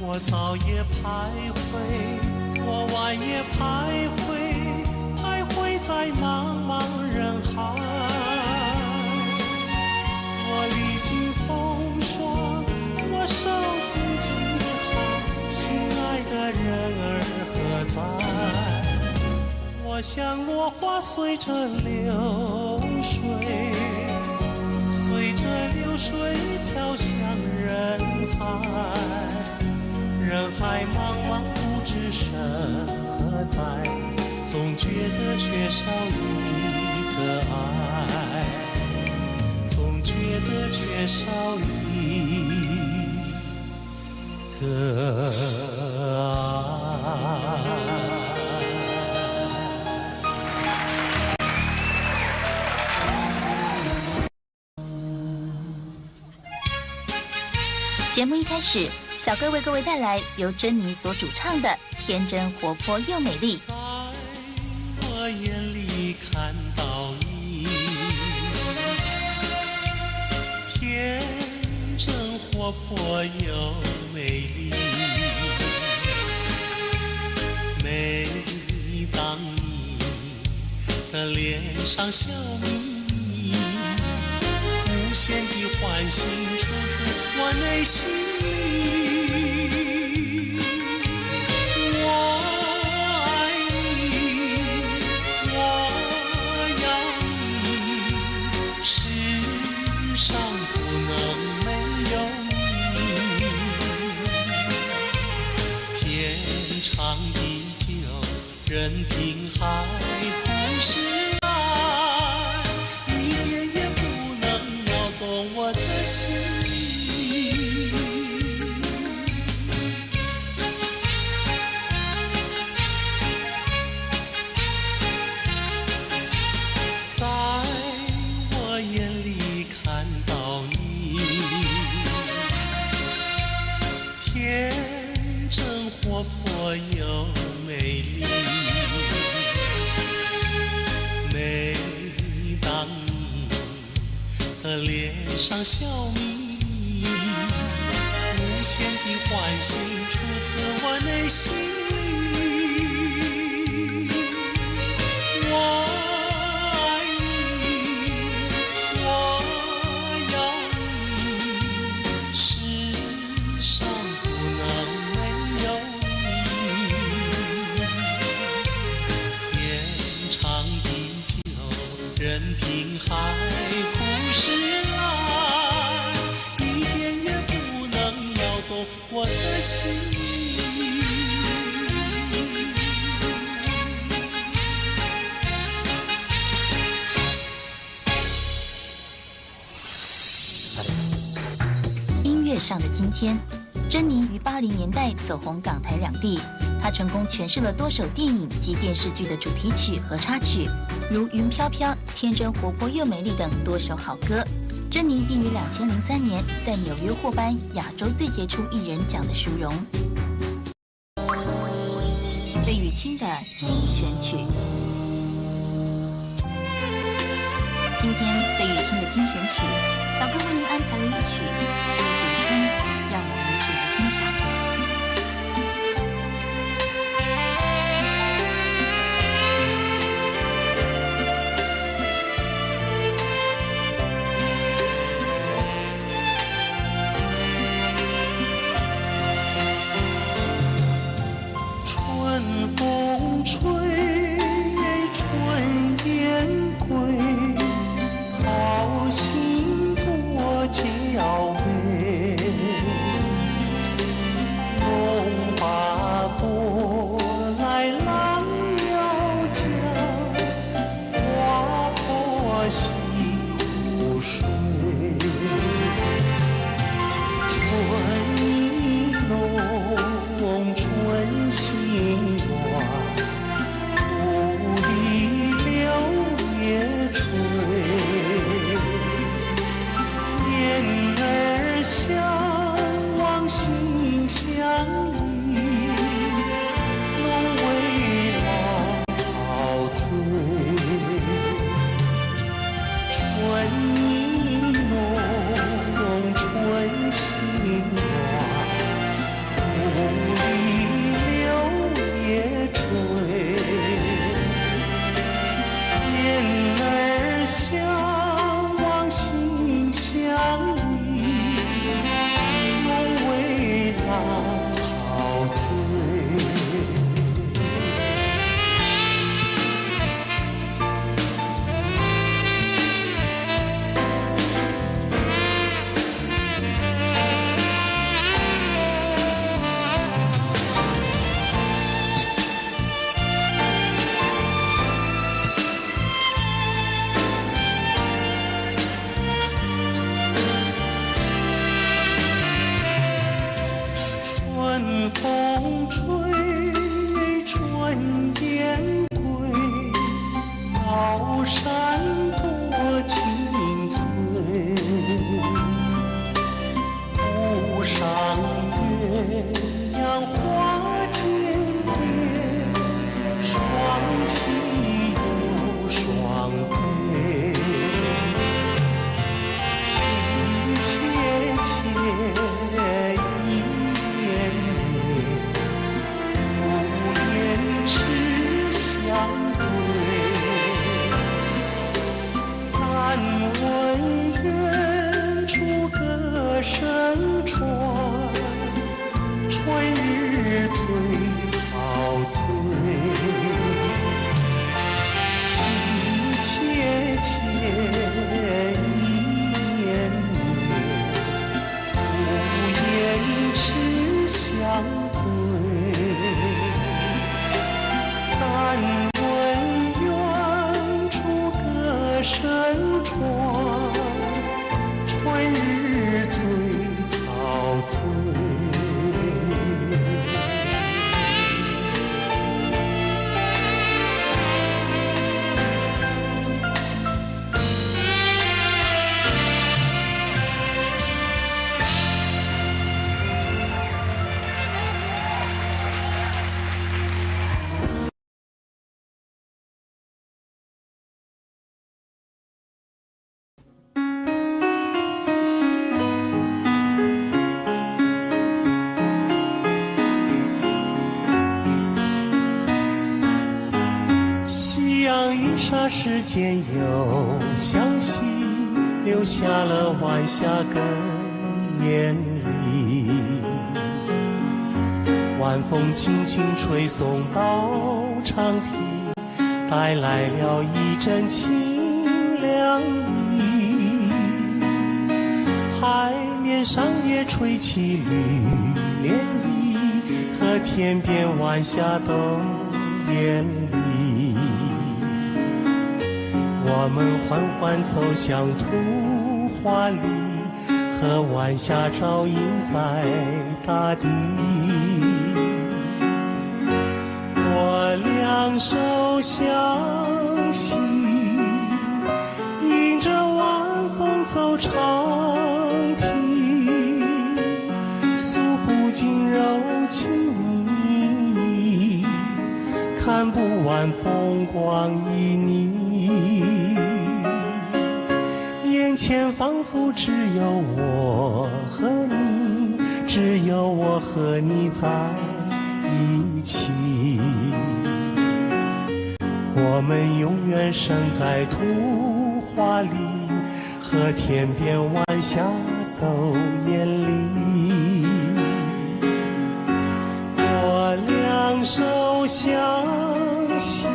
Speaker 1: 我早也徘徊，我晚也徘徊，徘徊在茫茫人海。我历经风霜，我受尽饥寒，心爱的人儿何在？我像像落花随着流水，随着流水飘向人海，人海茫茫不知身何在，总觉得缺少一个爱，总觉得缺少一个爱。
Speaker 2: 节目一开始，小哥为各位带来由珍妮所主唱的《天真活泼又美丽》。
Speaker 1: 在我眼里看到你，天真活泼又美丽。每当你的脸上笑眯眯，无限的欢喜出自我内心里。我爱你，我要你，世上不能没有你。天长地久，任凭海枯石烂，一点也不能摇动我的心。在我眼里看到你，天真活泼又美丽。每当你的脸上笑眯眯，无限的欢喜出自我内心里。我爱你，我要你，世上不能没有你。天长地久，任凭海枯石烂，一点也不能摇动我的心。
Speaker 2: 音乐上的今天，珍妮于80年代走红港台两地，她成功诠释了多首电影及电视剧的主题曲和插曲，如《云飘飘》《天真活泼又美丽》等多首好歌。珍妮并于2003年在纽约获颁亚洲最杰出艺人奖的殊荣。费玉清的精选曲，今天费玉清的精选曲，小哥为您安排了一曲《西湖春》，让我们一起来欣赏。
Speaker 1: 春风吹，春雁归，好心多娇媚。龙把舵来郎要将，花破西湖水。春意浓，春心暖，故里柳叶垂。燕儿相望心相依，龙为郎陶醉。船，春日最陶醉。霎时间又向西，留下了晚霞跟烟里。晚风轻轻吹送到长堤，带来了一阵清凉意。海面上也吹起绿涟漪，和天边晚霞都艳丽。我们缓缓走向图画里，和晚霞照映在大地。我两手相携，迎着晚风走长堤，诉不尽柔情蜜意，看不完风光旖旎。眼前仿佛只有我和你，只有我和你在一起。我们永远生在图画里，和天边晚霞都艳丽。我两手相携，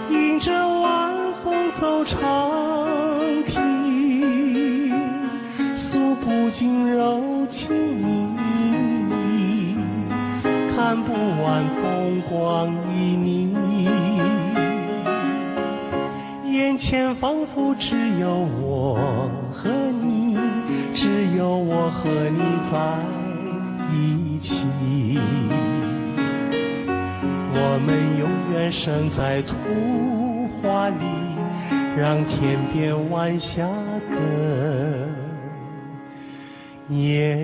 Speaker 1: 迎着晚风走长堤，诉不尽柔情蜜意，看不完风光旖旎。眼前仿佛只有我和你，只有我和你在一起。我们永远生在图画里，让天边晚霞更艳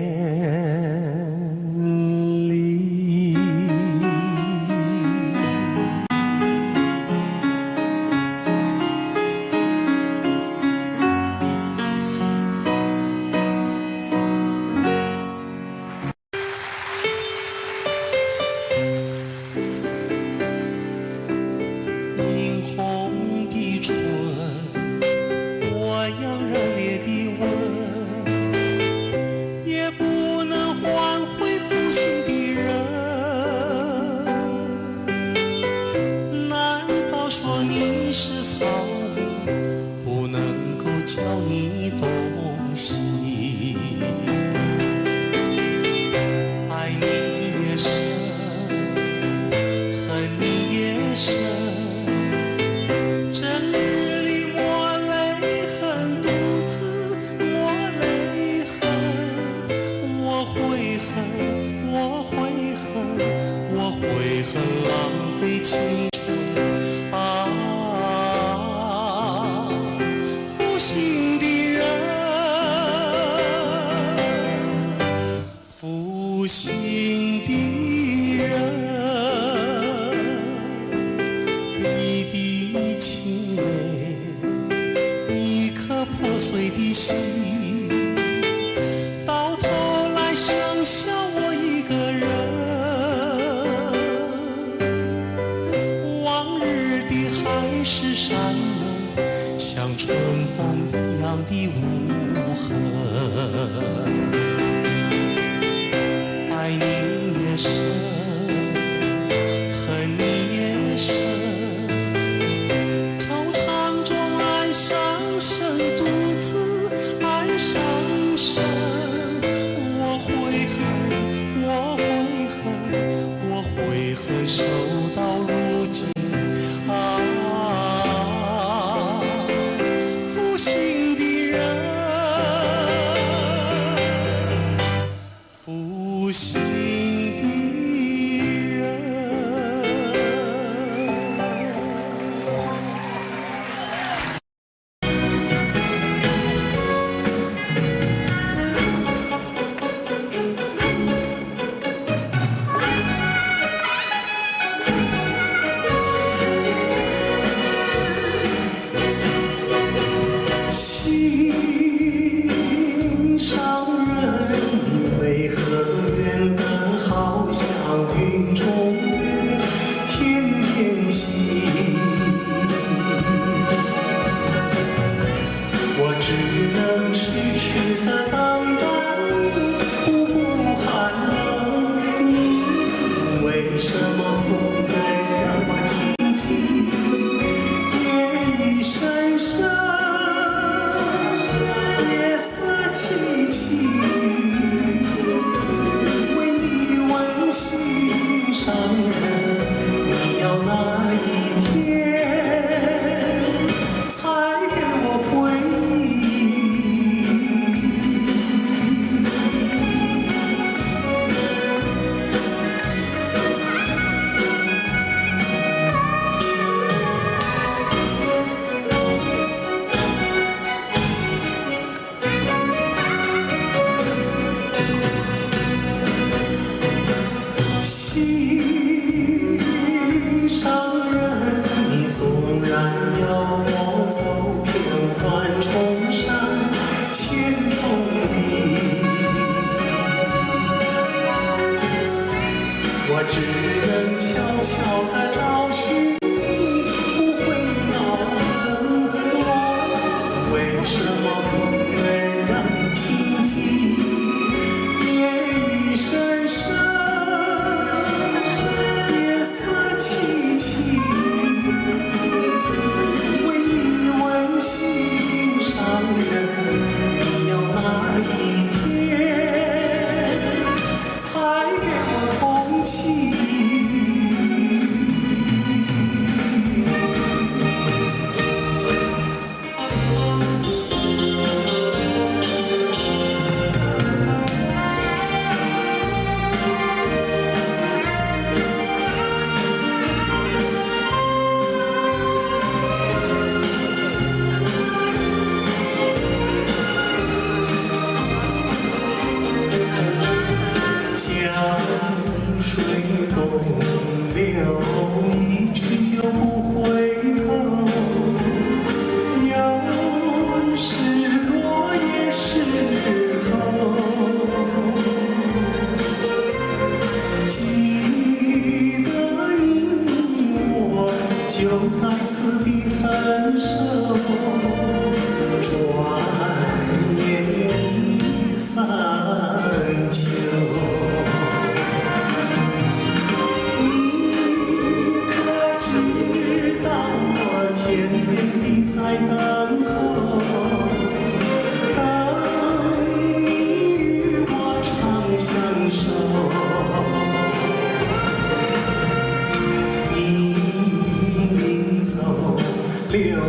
Speaker 1: 丽。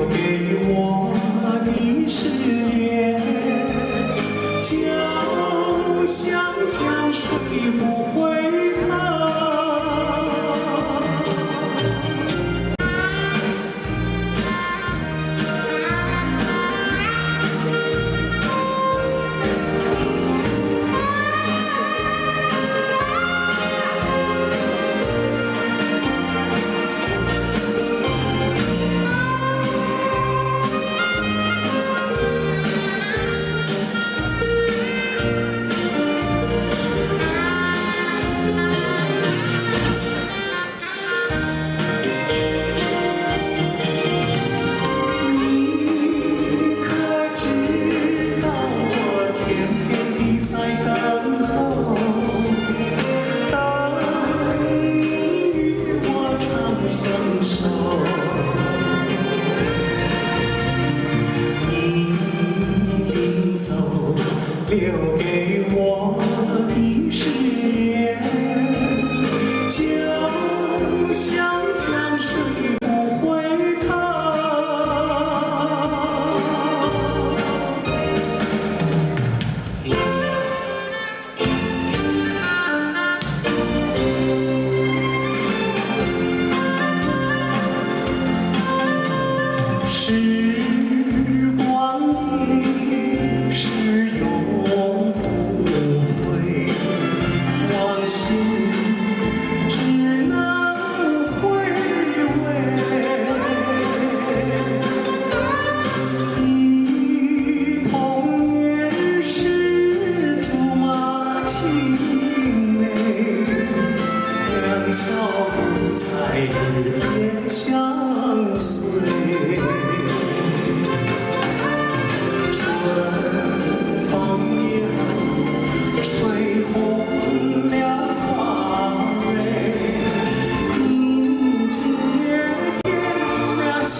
Speaker 1: 给我的誓言，就像江水不回头。留给我的誓言，就像江水不回头。时光一逝永不回，往事只能回味。忆童年时竹马青梅，两小无猜日夜相随。吹红了花蕊，你今夜添了心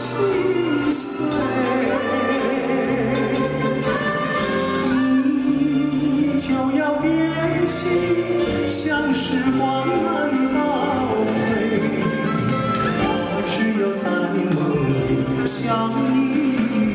Speaker 1: 碎，你就要变心，像时光难倒回，我只有在梦里相依偎。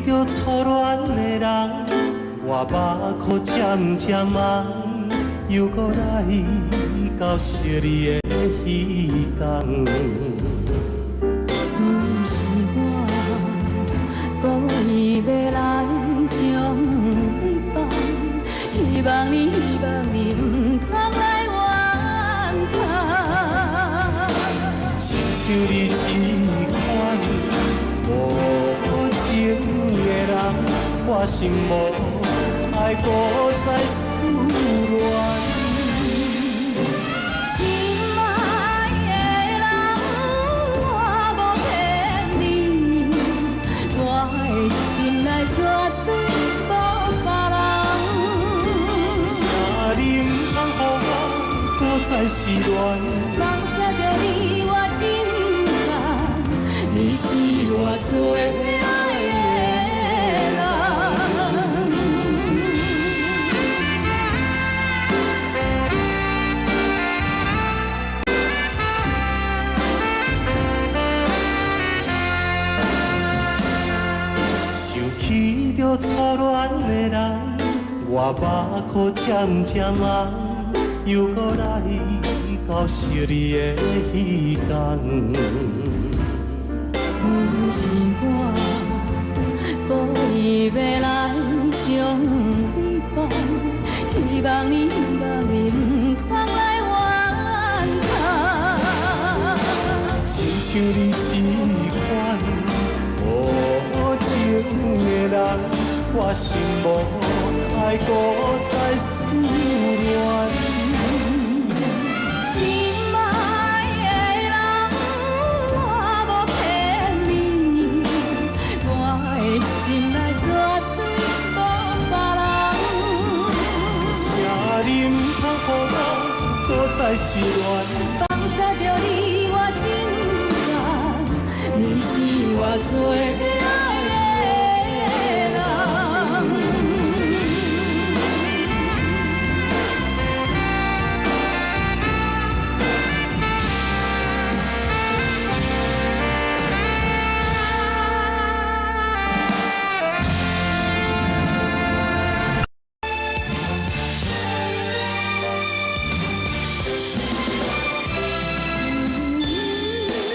Speaker 1: 着初恋的人，我目眶渐渐红，又搁来到昔日的彼天。
Speaker 3: 不是我故意要来将你放，希望你唔通来怨叹。
Speaker 1: 亲像你这款无情的人，我心无爱搁再思恋。
Speaker 3: 心爱的人，我无骗你，我的心内绝对无别人。
Speaker 1: 请你唔通予我搁再失恋。
Speaker 3: 放下着你，我只最爱的人。
Speaker 1: 想起着初恋的人，我目眶渐渐红，又搁来到惜你的彼天。
Speaker 3: 不是我故意要来将你放，希望你不通来怨叹。
Speaker 1: 亲像你这款无情的人，我心无爱搁再思恋。
Speaker 3: 心爱的人，我无骗你，我的心内绝对无别人。
Speaker 1: 请你唔通予我搁再失恋。
Speaker 3: 放下着你我真爱，你是我最爱的人。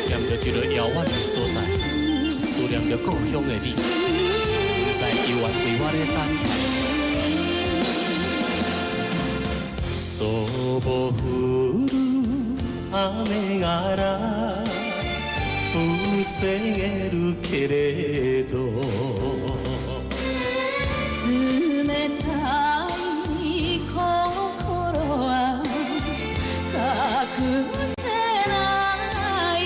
Speaker 4: 念着一个遥远的所在，思念着故乡的你，在幽暗为我咧等待。
Speaker 1: 소보후루雨がら防げるけれど
Speaker 3: 冷たい心は隠せない。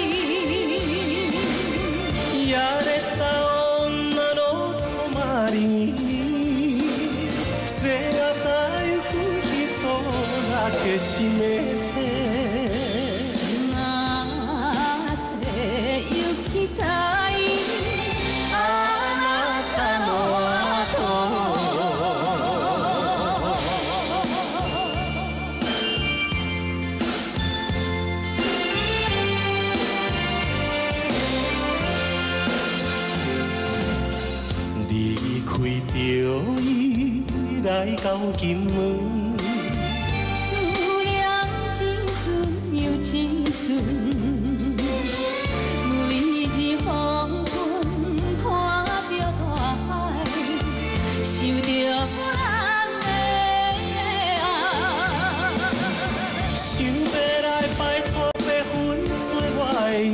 Speaker 1: やれた女の泊りに背がたゆく人だけ閉め
Speaker 3: なって行きたいあなたの後
Speaker 1: 离开着伊来到金门。
Speaker 3: 思念真纯又真纯，每日黄昏看着大海，想着咱的爱。
Speaker 1: 想要来拜托要粉碎我的阴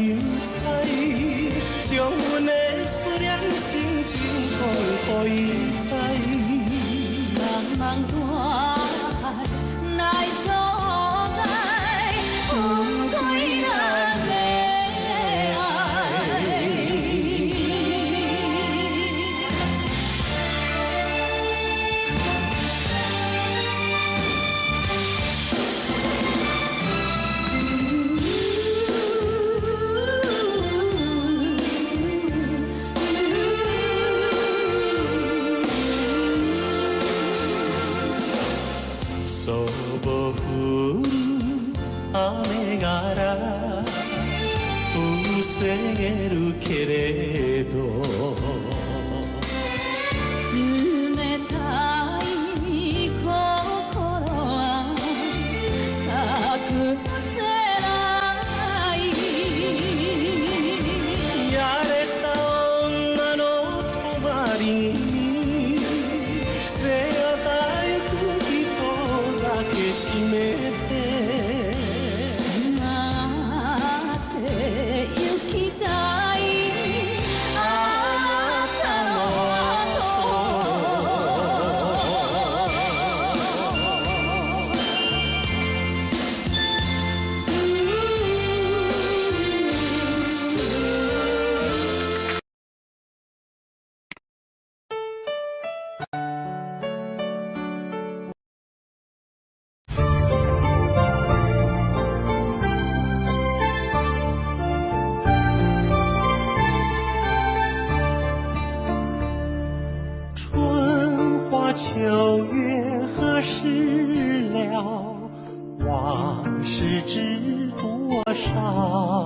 Speaker 1: 彩，将阮的思念心情讲予伊知。
Speaker 3: 茫茫大海来阻碍，分开咱的爱。
Speaker 1: 소보후루雨がら防げるけれど
Speaker 3: 冷たい心は隠せない
Speaker 1: やれた女の泊りに背がたゆく人だけ閉めて
Speaker 3: なって行きたいあなたの後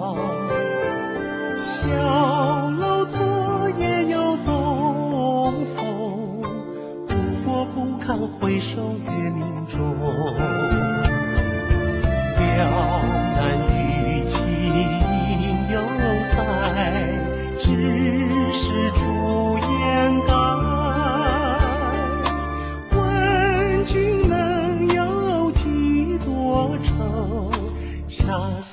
Speaker 1: 小楼昨夜又东风，不过不堪回首月明中。两难与情犹在，只是朱颜改。问君能有几多愁？恰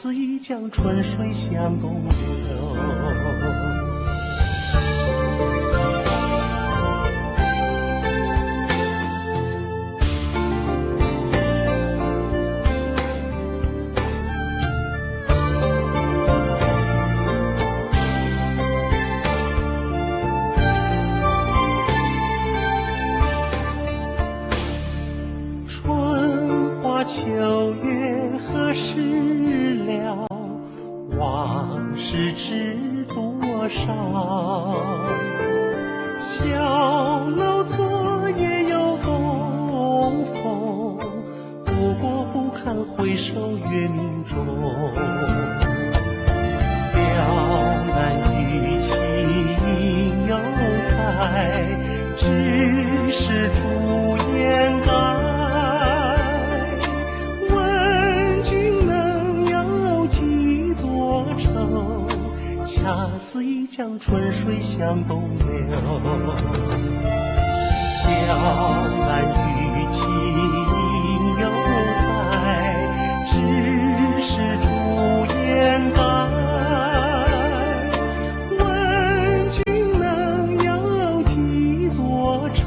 Speaker 1: 似一江春水向东流。秋月何时了？往事知多少？小楼昨夜又东风，不过不堪回首月明中。两难与情犹在，只是朱颜改。恰似一江春水向东流。两难与情犹在，只是朱颜改。问君能有几多愁？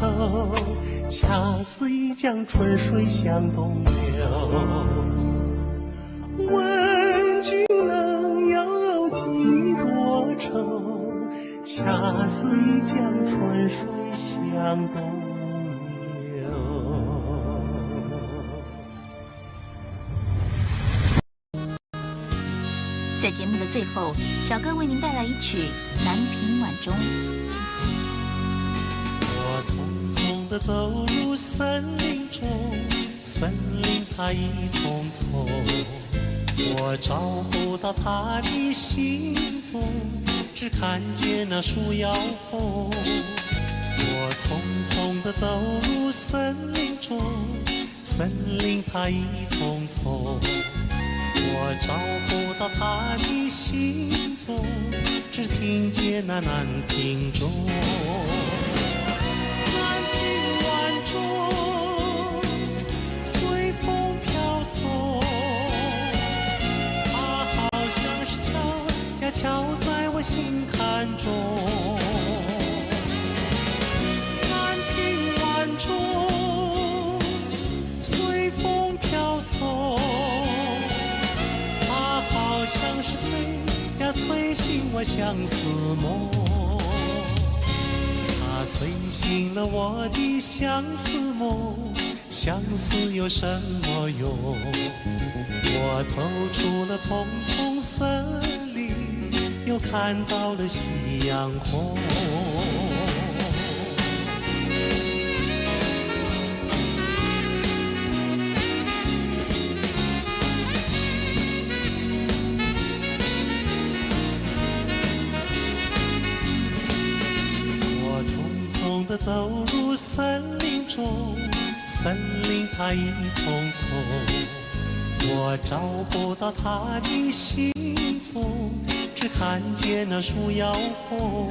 Speaker 1: 恰似一江春水向东流。问君能有几多愁？恰似一江春水向东流。
Speaker 2: 在节目的最后，小哥为您带来一曲《南屏晚钟》。
Speaker 1: 我匆匆地走入森林中，森林它一丛丛，我找不到他的行踪，只看见那树摇红。我匆匆地走入森林中，森林它一丛丛，我找不到他的行踪，只听见那南屏钟。南屏晚钟，随风飘送，它好像是敲呀敲在我心坎中。南屏晚钟，随风飘送，它好像是催呀催醒我相思梦。它催醒了我的相思梦，相思有什么用？我走出了丛丛森林，又看到了夕阳红。我匆匆地走入森林中，森林它一丛丛，我找不到它的行踪，只看见那树摇红。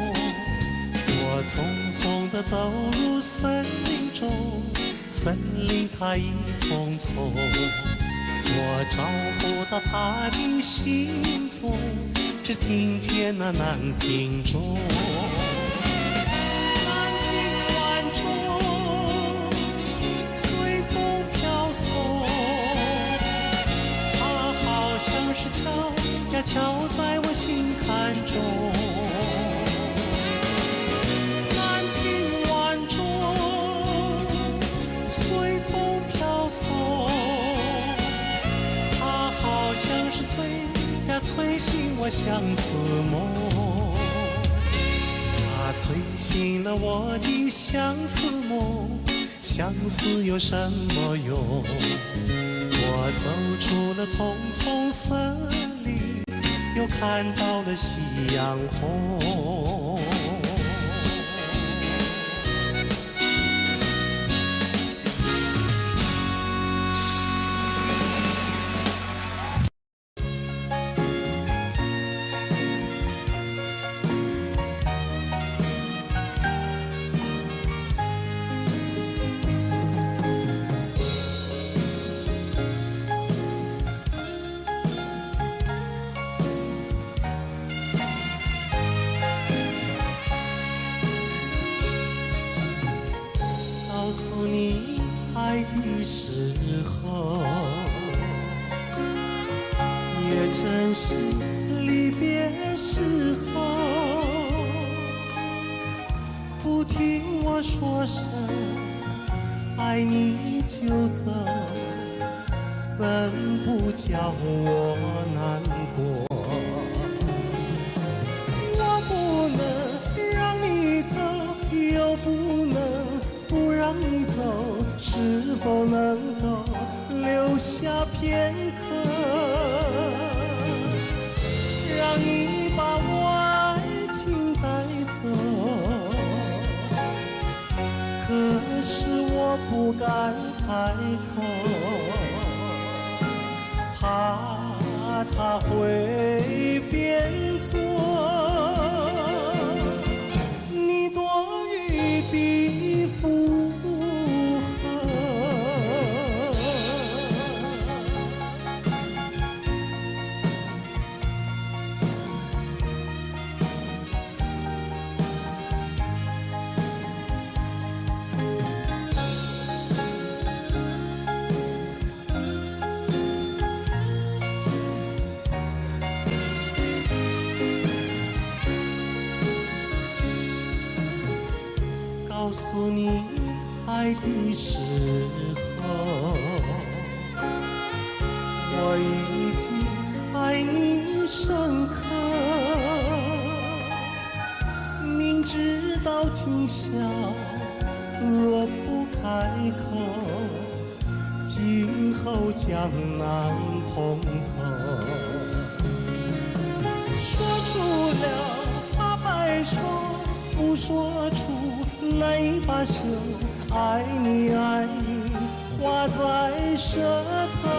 Speaker 1: 我匆匆地走入森林中，森林它一丛丛，我找不到它的行踪，只听见那南屏钟。南屏晚钟，随风飘送，它好像是敲呀敲在我心坎中。南屏晚钟，随风飘送，它好像是催呀催醒我相思梦。它催醒了我的相思梦，相思有什么用？我走出了丛丛森林，又就看到了夕阳红。告诉你爱的时候，也正是离别时候。不听我说声爱你就走，怎不叫我难过？我不能让你走，又不能不让你走，是否能够留下片刻，让你把我爱情带走？可是我不敢开口，怕他会变作你多余的附和。告诉你爱的时候，我已经爱你深刻。明知道今宵若不开口，今后将难碰头。说出了怕白说，不说出难以罢休，爱你爱你画在舌头，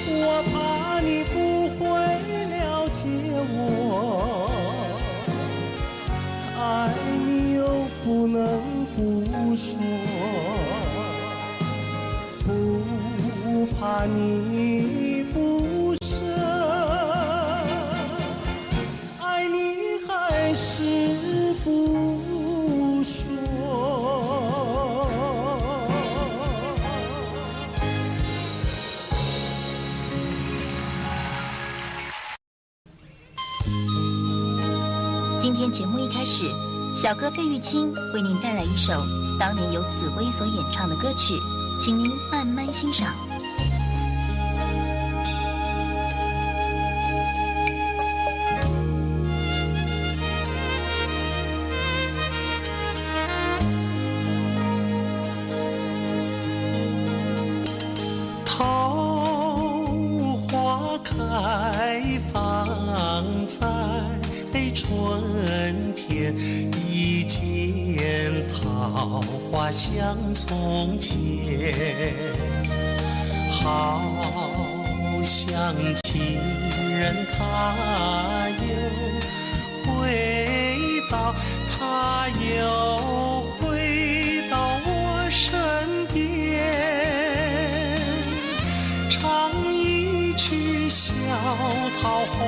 Speaker 1: 我怕你不会了解我，爱你又不能不说，不怕你不舍，爱你还是不说。
Speaker 2: 今天节目一开始，小哥费玉清为您带来一首当年由紫薇所演唱的歌曲，请您慢慢欣赏。
Speaker 1: 桃花开放在春天，一见桃花像从前，好像情人他又回到，他又回到我身边。唱一曲小桃红，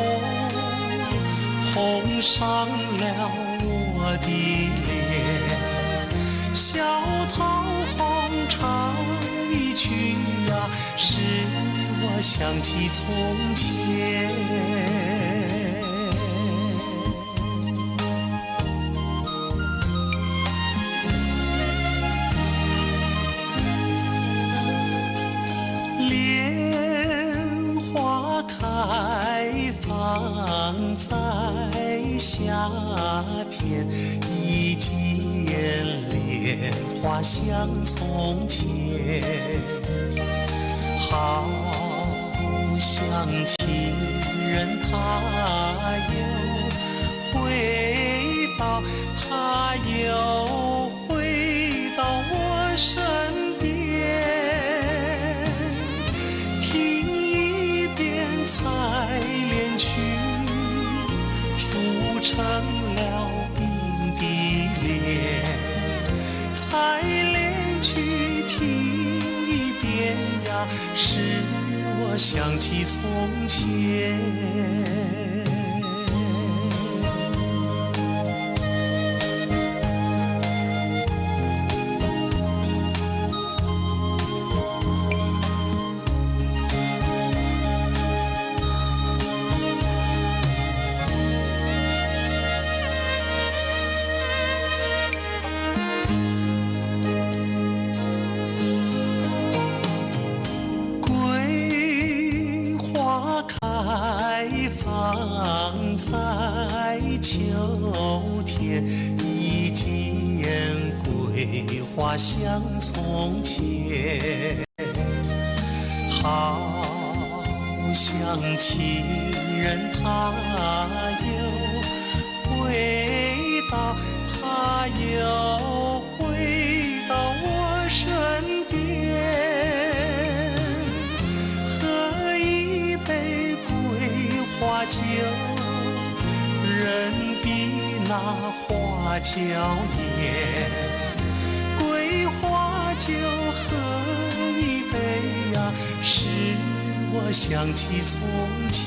Speaker 1: 红上了我的脸。小桃红唱一曲啊，使我想起从前。开放在夏天，一见莲花像从前，好像情想起从前。在秋天，一见桂花像从前，好像情人他又回到，他又回到我身边，喝一杯桂花酒。人比那花娇艳，桂花酒喝一杯呀，使我想起从前。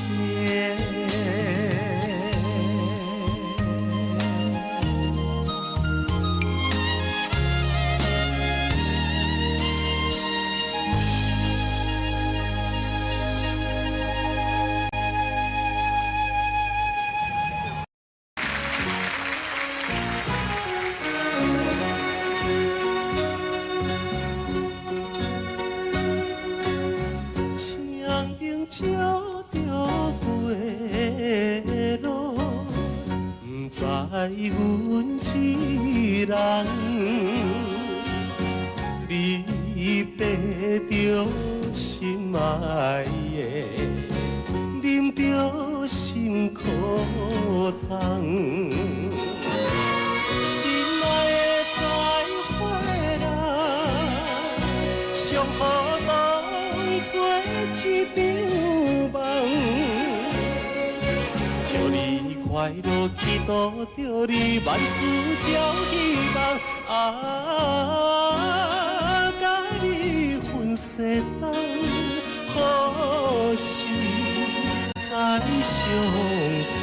Speaker 1: 鸟着归路，不知阮一人，你爬着心爱的，啉着心苦汤。心爱的再回来，上好当作一场梦。祝你快乐，祈祷着你万事照希望。甲你分世人，何时再相会？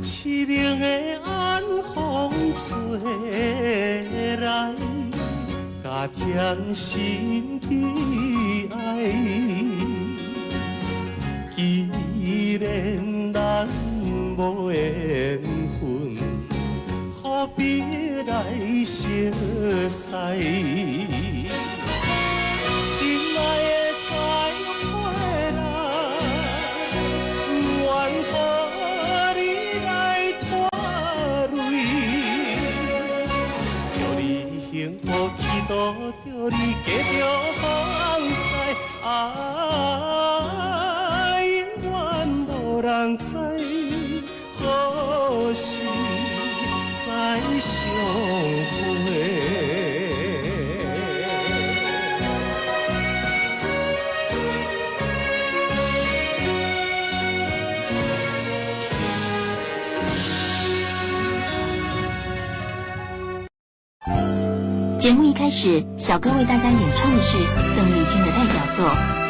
Speaker 1: 凄凉的晚风吹来，加添心悲哀。既然咱无缘分，何必来相识？心爱的再回来，愿和你来拖累。祝你幸福，祈祷着你继续放肆。永远无人知，何时再相会？
Speaker 2: 节目一开始，小哥为大家演唱的是邓丽君的代表作《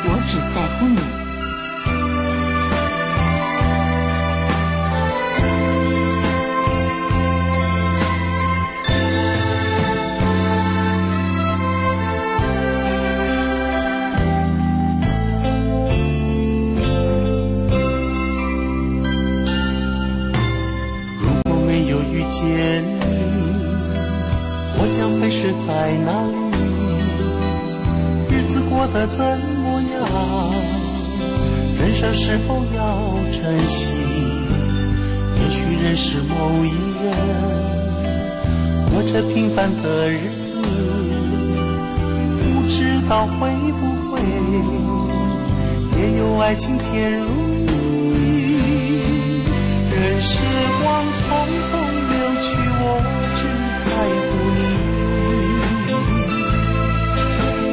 Speaker 2: 我只在乎你》。
Speaker 1: 如果没有遇见你，我将会是在哪里？日子过得怎么样？人生是否要珍惜？也许认识某一人，过着平凡的日子，不知道会不会也有爱情甜如蜜。任时光匆匆流去，我只在乎你，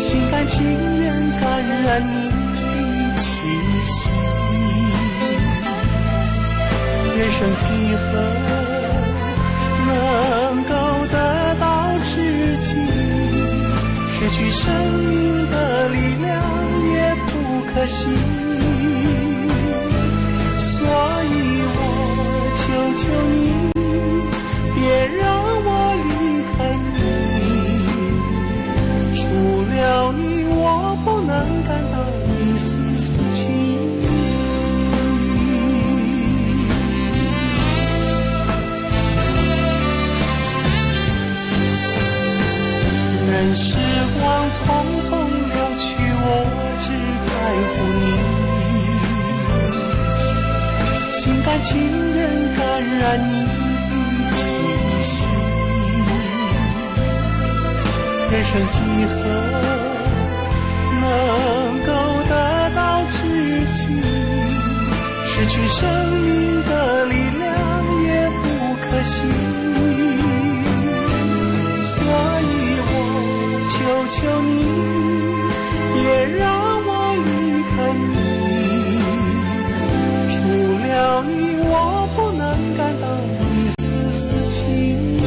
Speaker 1: 心甘情愿感染你的气息。人生几何能够得到知己？失去生命的力量也不可惜。所以我求求你，别让我离开你。除了你，我不能感到一丝丝情意。任时光匆匆流去，我只在乎你。心甘情愿感染你的气息。人生几何能够得到知己？失去生命的力量也不可惜。所以我求求你，别让我离开你。除了你，我不能感到一丝丝情意。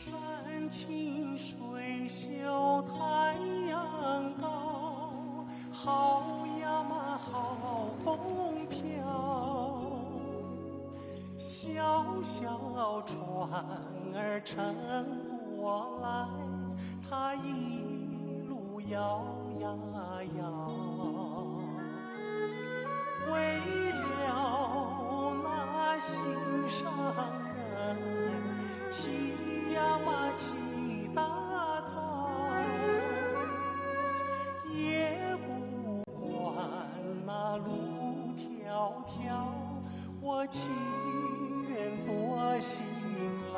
Speaker 1: 山清水秀太阳高，好呀嘛好风飘。小小船儿乘过来，它一路摇呀摇。为了那心上人，骑呀嘛骑大草，也不管那路迢迢，我情愿多辛劳。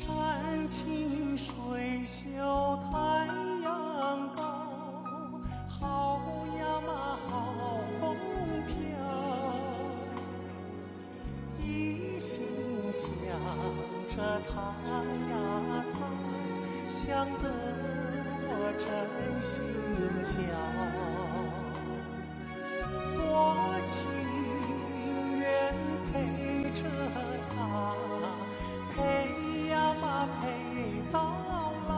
Speaker 1: 山清水秀太阳高，好呀嘛好风飘。一心想着他呀他，想得我真心焦。我情愿陪着他，陪呀嘛陪到老。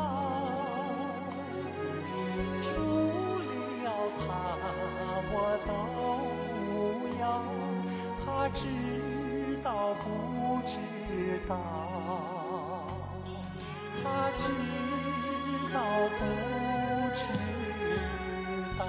Speaker 1: 除了他我都不要，他知道不知道？他知道不知道？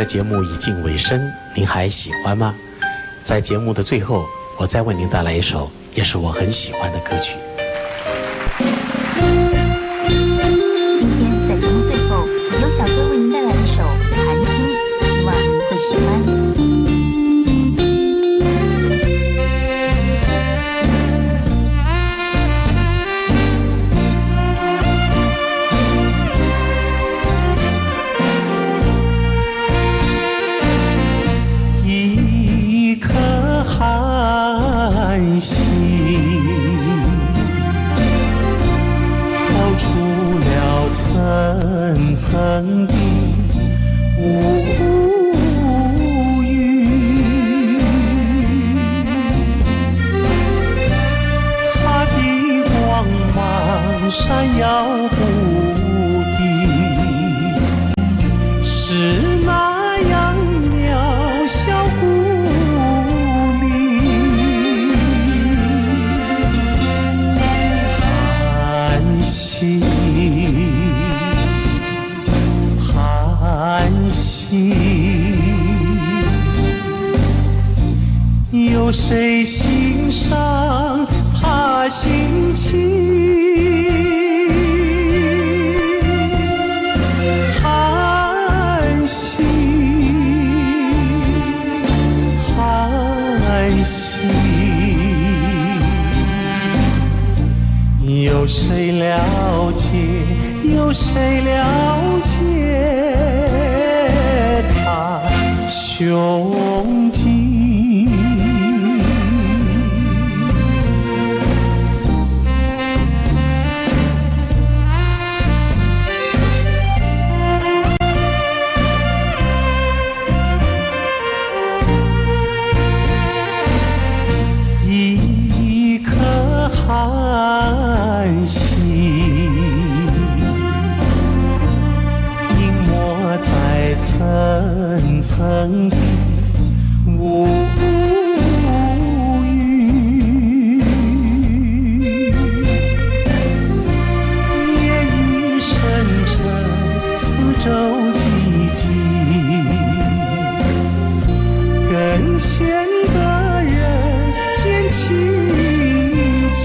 Speaker 4: 这节目已近尾声，您还喜欢吗？在节目的最后，我再为您带来一首也是我很喜欢的歌曲。
Speaker 2: 今天在节目最后，由小哥为您带来一首《寒星》，希望您会喜欢。
Speaker 1: 层的乌云，它的光芒闪耀不定，是那样渺小孤零。寒星，寒星，有谁欣赏他心情？寒星，寒星，有谁了解？有谁了解他胸襟？一颗寒星，隐没在层层的乌云，夜雨深沉，四周寂静，更显得人间凄清。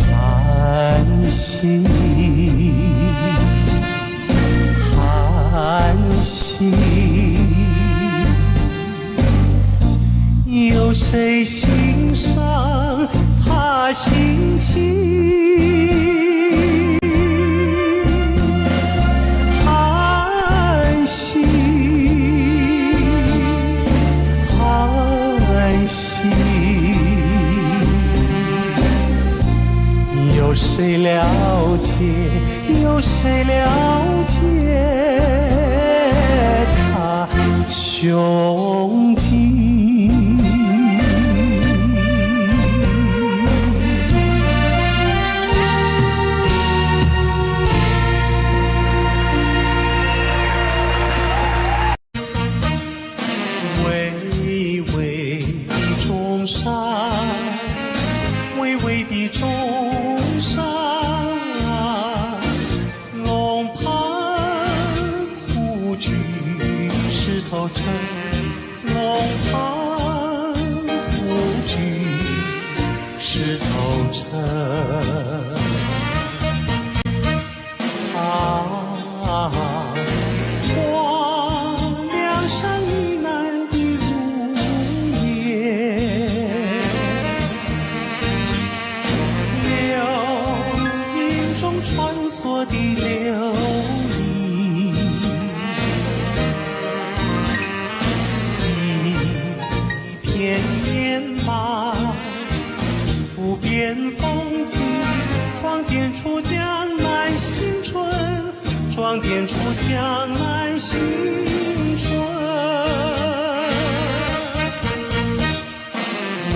Speaker 1: 寒星，寒星，有谁欣赏他心情？寒星，寒星，有谁了解？有谁了解他胸襟？巍巍的中山，巍巍的中山，龙盘虎踞石头城，龙盘虎踞石头城。光梁山以南的如烟，流云中穿梭的流萤，一片烟马，不变风景，装点出江南新春。光点出江南新春。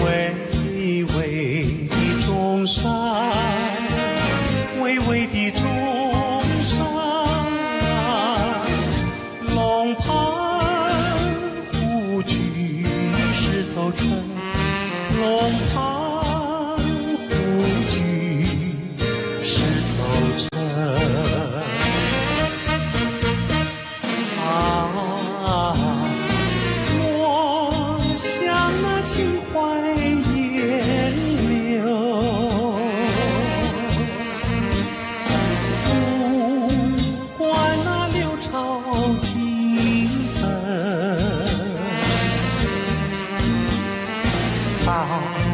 Speaker 1: 巍巍的中山，巍巍的中山，龙盘虎踞石头城，龙盘虎踞石头城。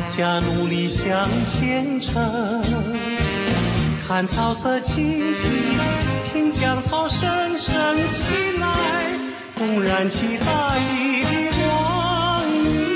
Speaker 1: 家努力向前程，看草色青青，听江涛声声起来，公燃起大地的光明。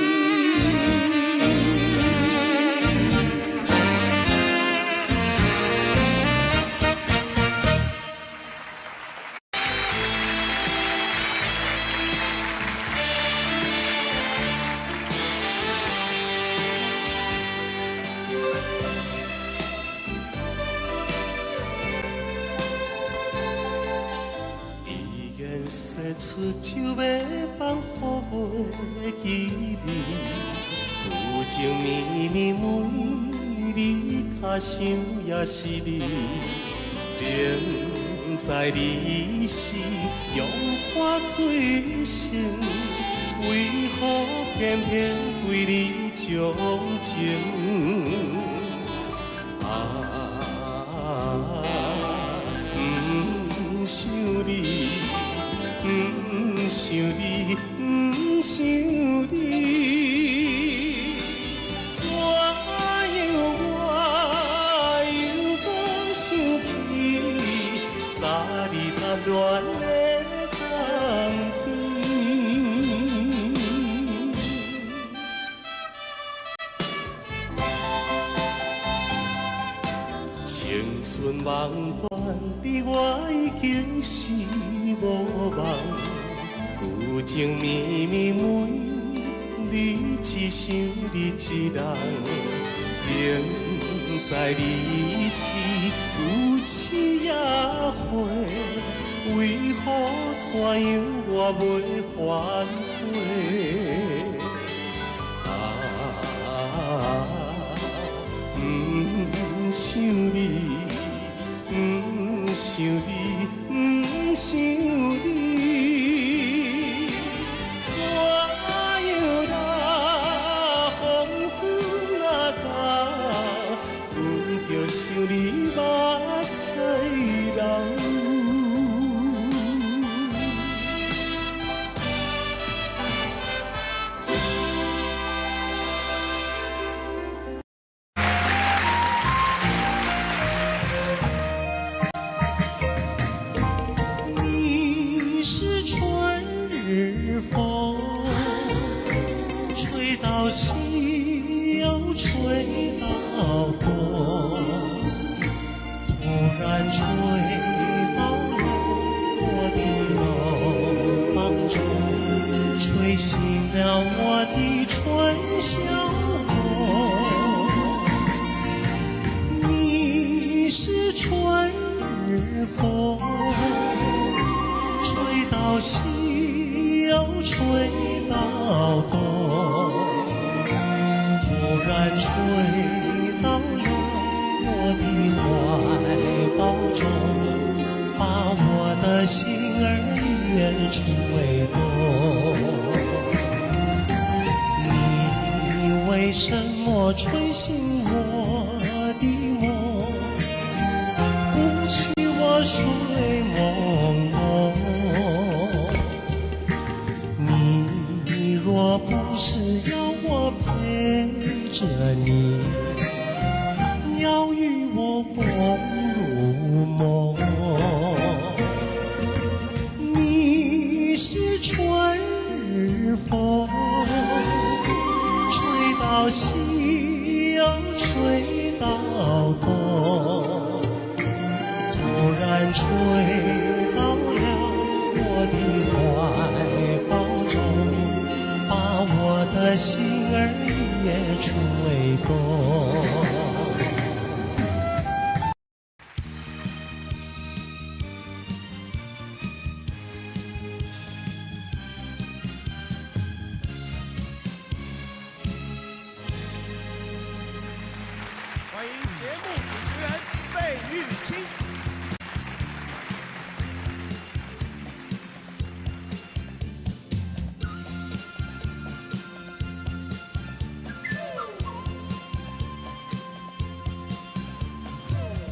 Speaker 1: 出就要放予袂记你，有情绵绵每日较想也是你，明知你是用我最深，为何偏偏对你钟情？不想你。不想你，不想你，怎样我又无想起，早日踏乱的冬天。青春梦断的我已经是无望，有情绵绵每日只想你一人，明知你是有痴也会，为何怎样我袂反悔？不想你，不想你，不想你。西又吹到东，突然吹到了我的楼房中，吹醒了我的春晓梦。你是春日风，吹到西又吹到东。突然吹到了我的怀抱中，把我的心儿也吹动。你为什么吹醒我的梦，不去我睡朦胧？你若不是要我陪着你，要与我共入梦。你是春日风，吹到西又吹到东，突然吹到的心儿也出为宫。
Speaker 5: 欢迎节目主持人费玉清。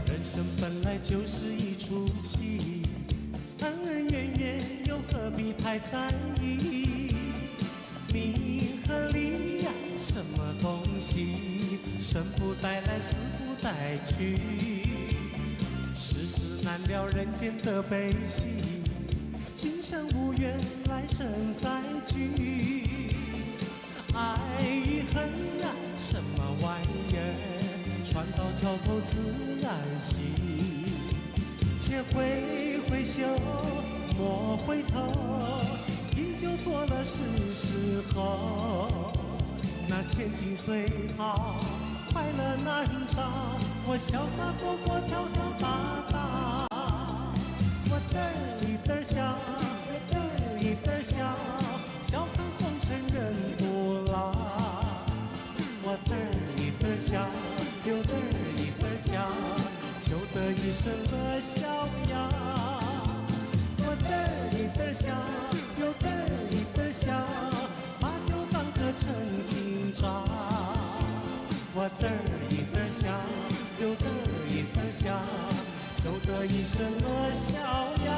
Speaker 1: 人生本来就是一出戏，恩恩怨怨又何必太在意？名和利呀，什么东西？生不带来，死不带去。世事难料，人间的悲喜，今生无缘，来生再聚。爱与恨呀，什么玩意儿？船到桥头自然行。且挥挥袖，莫回头，依旧做了是后。那千金随好，快乐难找，我潇洒活活，跳跳打打。我嘚儿一嘚儿笑，嘚儿一嘚儿笑，笑看红尘人不老。我嘚儿一嘚儿笑，又嘚儿一嘚儿笑，求得一生乐逍遥。我嘚儿一嘚儿笑，又嘚儿一嘚儿笑，把酒当歌成今朝。我嘚儿一嘚儿笑，又嘚儿一嘚儿笑，求得一生乐逍遥。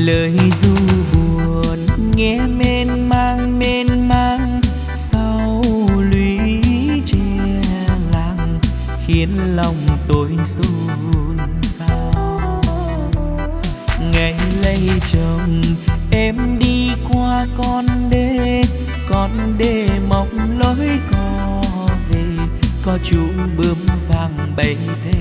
Speaker 6: lời ru buồn nghe mênh mang sau lũy tre làng khiến lòng tôi xôn xao. Ngày lấy chồng em đi qua con đê mong lối có về, có chú bướm vàng bay theo.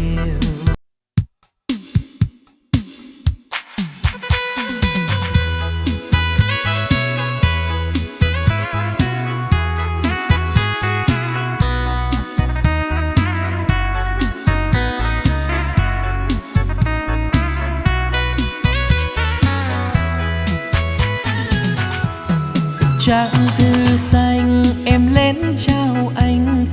Speaker 6: Trang thư xanh em lén trao anh,